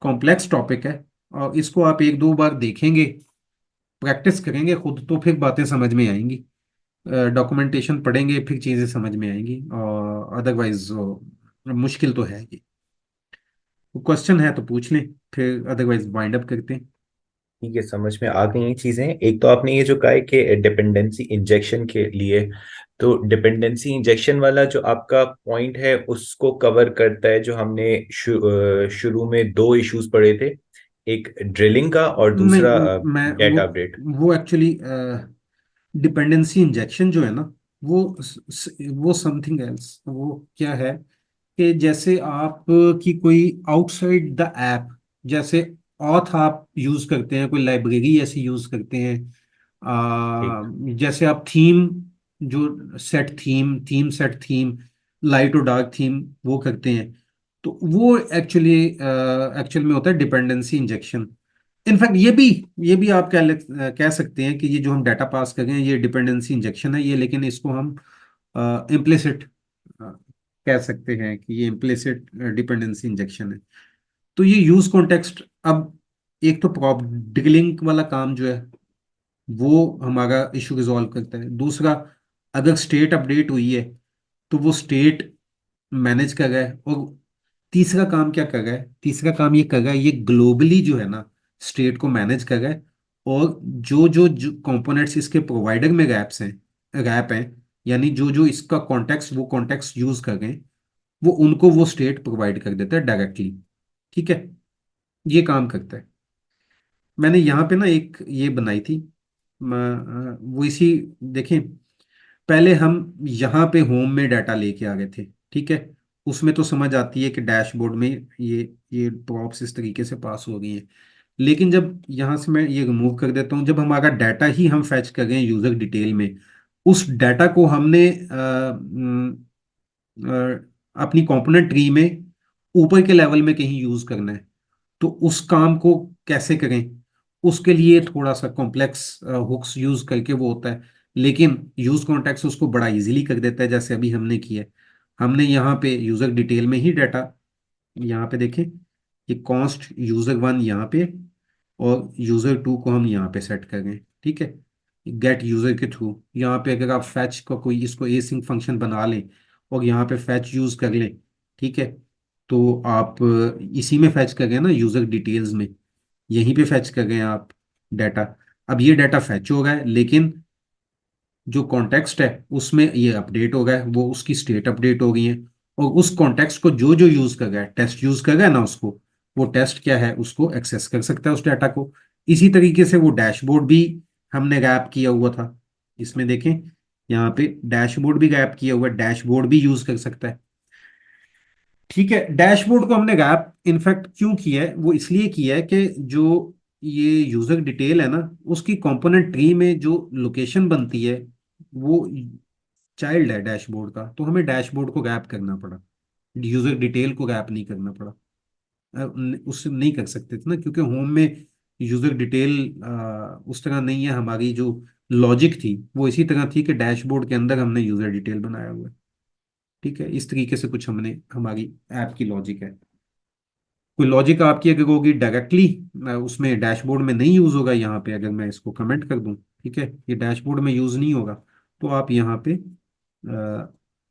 कॉम्प्लेक्स टॉपिक है, और इसको आप एक दो बार देखेंगे, प्रैक्टिस करेंगे खुद, तो फिर बातें समझ में आएंगी। डॉक्यूमेंटेशन पढ़ेंगे फिर चीज़ें समझ में आएंगी, और अदरवाइज मुश्किल तो है ये। क्वेश्चन है तो पूछ लें, फिर अदरवाइज वाइंड अप करते हैं। ठीक है, समझ में आ गई ये चीजें। एक तो आपने ये जो कहा है कि डिपेंडेंसी इंजेक्शन के लिए, तो डिपेंडेंसी इंजेक्शन वाला जो आपका पॉइंट है उसको कवर करता है जो हमने शुरू में दो इश्यूज पढ़े थे, एक ड्रिलिंग का और नहीं, दूसरा मैं डेटा अपडेट। वो एक्चुअली डिपेंडेंसी इंजेक्शन जो है ना, वो वो समथिंग एल्स। वो क्या है कि जैसे आप की कोई आउटसाइड द ऐप, जैसे ऑथ आप यूज करते हैं, कोई लाइब्रेरी ऐसी यूज करते हैं, ठीक। जैसे आप थीम, जो set theme, theme set theme, light और डार्क थीम वो करते हैं, तो वो एक्चुअली एक्चुअल में होता है डिपेंडेंसी इंजेक्शन। इनफैक्ट ये भी आप कह सकते हैं कि ये जो हम डाटा पास कर रहे हैं ये डिपेंडेंसी इंजेक्शन है ये, लेकिन इसको हम इम्प्लिसिट कह सकते हैं कि ये इम्प्लिसिट डिपेंडेंसी इंजेक्शन है। तो ये यूज कॉन्टेक्स्ट, अब एक तो प्रॉप डिगलिंग वाला काम जो है वो हमारा इशू रिजॉल्व करता है। दूसरा, अगर स्टेट अपडेट हुई है तो वो स्टेट मैनेज कर रहा है। और तीसरा काम क्या कर रहा है, तीसरा काम ये कर रहा है, ये ग्लोबली जो है ना स्टेट को मैनेज कर रहा है। और जो कंपोनेंट्स इसके प्रोवाइडर में रैप हैं, यानी जो जो इसका कॉन्टेक्स्ट, वो कॉन्टेक्स्ट यूज कर रहे हैं, वो उनको वो स्टेट प्रोवाइड कर देता है डायरेक्टली। ठीक है, ये काम करता है। मैंने यहाँ पे ना एक ये बनाई थी, वो इसी, देखें, पहले हम यहाँ पे होम में डाटा लेके आ गए थे। ठीक है, उसमें तो समझ आती है कि डैशबोर्ड में ये प्रॉप्स इस तरीके से पास हो गई हैं। लेकिन जब यहाँ से मैं ये रिमूव कर देता हूँ, जब हमारा डाटा ही हम फैच कर रहे हैं यूजर डिटेल में, उस डाटा को हमने अपनी कंपोनेंट ट्री में ऊपर के लेवल में कहीं यूज करना है, तो उस काम को कैसे करें, उसके लिए थोड़ा सा कॉम्प्लेक्स हुक्स यूज करके वो होता है। लेकिन यूज कॉन्टेक्स्ट उसको बड़ा इजीली कर देता है, जैसे अभी हमने किया है। हमने यहाँ पे यूजर डिटेल में ही डाटा, यहाँ पे देखें, ये कॉन्स्ट यूजर वन यहाँ पे, और यूजर टू को हम यहाँ पे सेट कर रहे हैं। ठीक है, गेट यूजर के थ्रू यहाँ पे अगर आप फैच का कोई इसको एसिंक फंक्शन बना लें और यहाँ पे फैच यूज कर लें, ठीक है, तो आप इसी में फैच कर गए ना यूजर डिटेल्स में, यहीं पे फैच कर गए आप डाटा। अब ये डाटा फैच हो गया है, लेकिन जो कॉन्टेक्स्ट है उसमें ये अपडेट हो गया है, वो उसकी स्टेट अपडेट हो गई है। और उस कॉन्टेक्स्ट को जो जो यूज कर गया है, टेस्ट यूज कर गया है ना उसको, वो टेस्ट क्या है उसको एक्सेस कर सकता है उस डाटा को। इसी तरीके से वो डैशबोर्ड भी हमने रैप किया हुआ था, इसमें देखें, यहाँ पे डैशबोर्ड भी रैप किया हुआ है, डैशबोर्ड भी यूज कर सकता है। ठीक है, डैशबोर्ड को हमने गैप इनफैक्ट क्यों किया है, वो इसलिए किया है कि जो ये यूजर डिटेल है ना, उसकी कंपोनेंट ट्री में जो लोकेशन बनती है वो चाइल्ड है डैशबोर्ड का, तो हमें डैशबोर्ड को गैप करना पड़ा, यूजर डिटेल को गैप नहीं करना पड़ा। उससे नहीं कर सकते थे ना, क्योंकि होम में यूजर डिटेल उस तरह नहीं है। हमारी जो लॉजिक थी वो इसी तरह थी कि डैशबोर्ड के अंदर हमने यूजर डिटेल बनाया हुआ है। ठीक है, इस तरीके से कुछ हमने, हमारी ऐप की लॉजिक है। कोई लॉजिक आपकी अगर होगी डायरेक्टली उसमें डैशबोर्ड में नहीं यूज होगा, यहाँ पे अगर मैं इसको कमेंट कर दूं, ठीक है, ये डैशबोर्ड में यूज नहीं होगा, तो आप यहाँ पे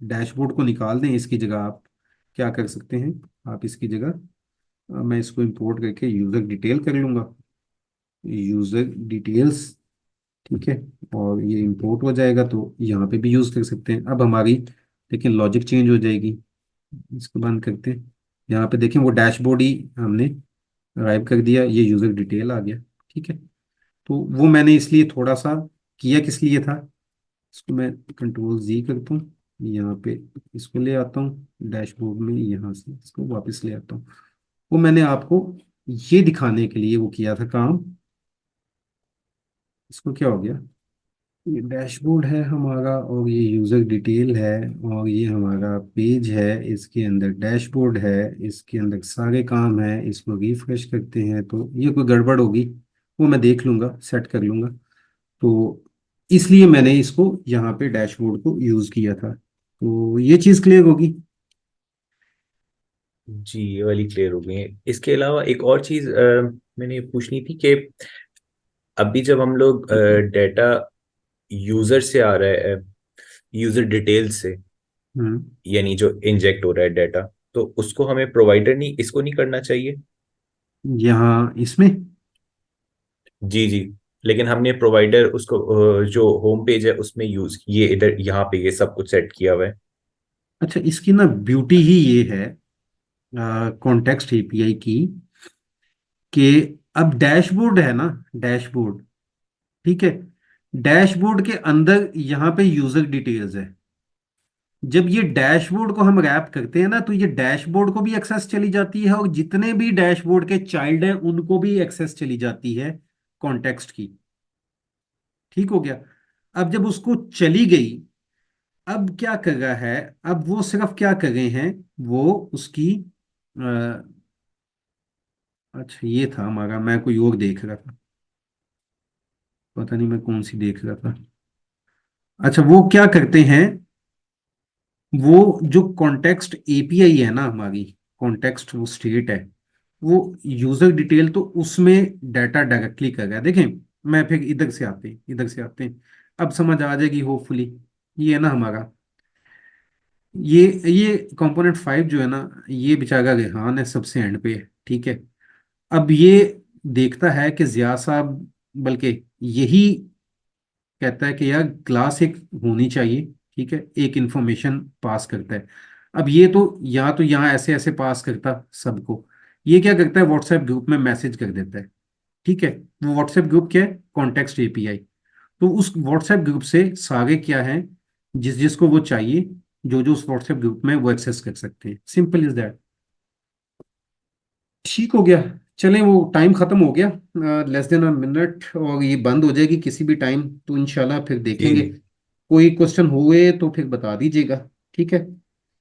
डैशबोर्ड को निकाल दें, इसकी जगह आप क्या कर सकते हैं, आप इसकी जगह मैं इसको इंपोर्ट करके यूजर डिटेल कर लूंगा, यूजर डिटेल्स। ठीक है, और ये इंपोर्ट हो जाएगा, तो यहाँ पे भी यूज कर सकते हैं। अब हमारी लेकिन लॉजिक चेंज हो जाएगी। इसको बंद करते हैं। यहाँ पे देखें वो डैशबोर्ड ही हमने अराइव कर दिया, ये यूजर डिटेल आ गया। ठीक है, तो वो मैंने इसलिए थोड़ा सा किया, किस लिए था, इसको मैं कंट्रोल जी करता हूँ, यहाँ पे इसको ले आता हूँ डैशबोर्ड में, यहाँ से इसको वापस ले आता हूँ। वो मैंने आपको ये दिखाने के लिए वो किया था काम। इसको क्या हो गया, ये डैशबोर्ड है हमारा, और ये यूज़र डिटेल है, और ये हमारा पेज है। इसके अंदर डैशबोर्ड है, इसके अंदर सारे काम हैं। इसको रिफ्रेश करते हैं तो ये कोई गड़बड़ होगी, वो मैं देख लूँगा, सेट कर लूँगा। तो इसलिए मैंने इसको यहाँ पे डैशबोर्ड को यूज़ किया था। तो ये चीज़ क्लियर होगी। जी, ये वाली क्लियर हो गई है। इसके अलावा एक और चीज मैंने पूछनी थी कि अभी जब हम लोग डेटा यूजर से आ रहा है, यूजर डिटेल से, हम्म। यानी जो इंजेक्ट हो रहा है डेटा, तो उसको हमें प्रोवाइडर नहीं, इसको नहीं करना चाहिए। यहाँ इसमें। जी जी। लेकिन हमने प्रोवाइडर उसको जो होम पेज है उसमें यूज, ये इधर यहाँ पे ये सब कुछ सेट किया हुआ है। अच्छा, इसकी ना ब्यूटी ही ये है कॉन्टेक्स्ट एपीआई की, कि अब डैशबोर्ड है ना, डैशबोर्ड, ठीक है, डैशबोर्ड के अंदर यहाँ पे यूजर डिटेल्स है। जब ये डैशबोर्ड को हम रैप करते हैं ना, तो ये डैशबोर्ड को भी एक्सेस चली जाती है, और जितने भी डैशबोर्ड के चाइल्ड हैं उनको भी एक्सेस चली जाती है कॉन्टेक्स्ट की। ठीक हो गया। अब जब उसको चली गई, अब क्या कर रहा है, अब वो सिर्फ क्या कर रहे हैं, वो उसकी अ, अच्छा ये था हमारा, मैं कोई और देख रहा था, पता नहीं मैं कौन सी देख रहा था। अच्छा, वो क्या करते हैं, वो जो कॉन्टेक्स्ट एपीआई है ना हमारी, कॉन्टेक्स्ट वो स्टेट है, वो यूजर डिटेल तो उसमें डाटा डायरेक्टली कर रहा है। देखें, मैं फिर इधर से आते हैं, अब समझ आ जाएगी होपफुली। ये है ना हमारा, ये कंपोनेंट 5 जो है ना, ये बेचारा रेहान है, सबसे एंड पे है, ठीक है। अब ये देखता है कि जिया साहब, बल्कि यही कहता है कि यार क्लास एक होनी चाहिए, ठीक है, एक इंफॉर्मेशन पास करता है। अब ये तो यहाँ ऐसे ऐसे पास करता सबको, ये क्या करता है, व्हाट्सएप ग्रुप में मैसेज कर देता है, ठीक है। वो व्हाट्सएप ग्रुप क्या है, कॉन्टेक्स्ट एपीआई। तो उस व्हाट्सएप ग्रुप से सारे क्या हैं, जिस जिसको वो चाहिए, जो जो उस व्हाट्सएप ग्रुप में, वो एक्सेस कर सकते हैं। Simple is that. ठीक हो गया। चलें, वो टाइम खत्म हो गया, लेस देन अ मिनट, और ये बंद हो जाएगी किसी भी टाइम, तो इंशाल्लाह फिर जी देखेंगे। जी। कोई क्वेश्चन हुए तो फिर बता दीजिएगा, ठीक है।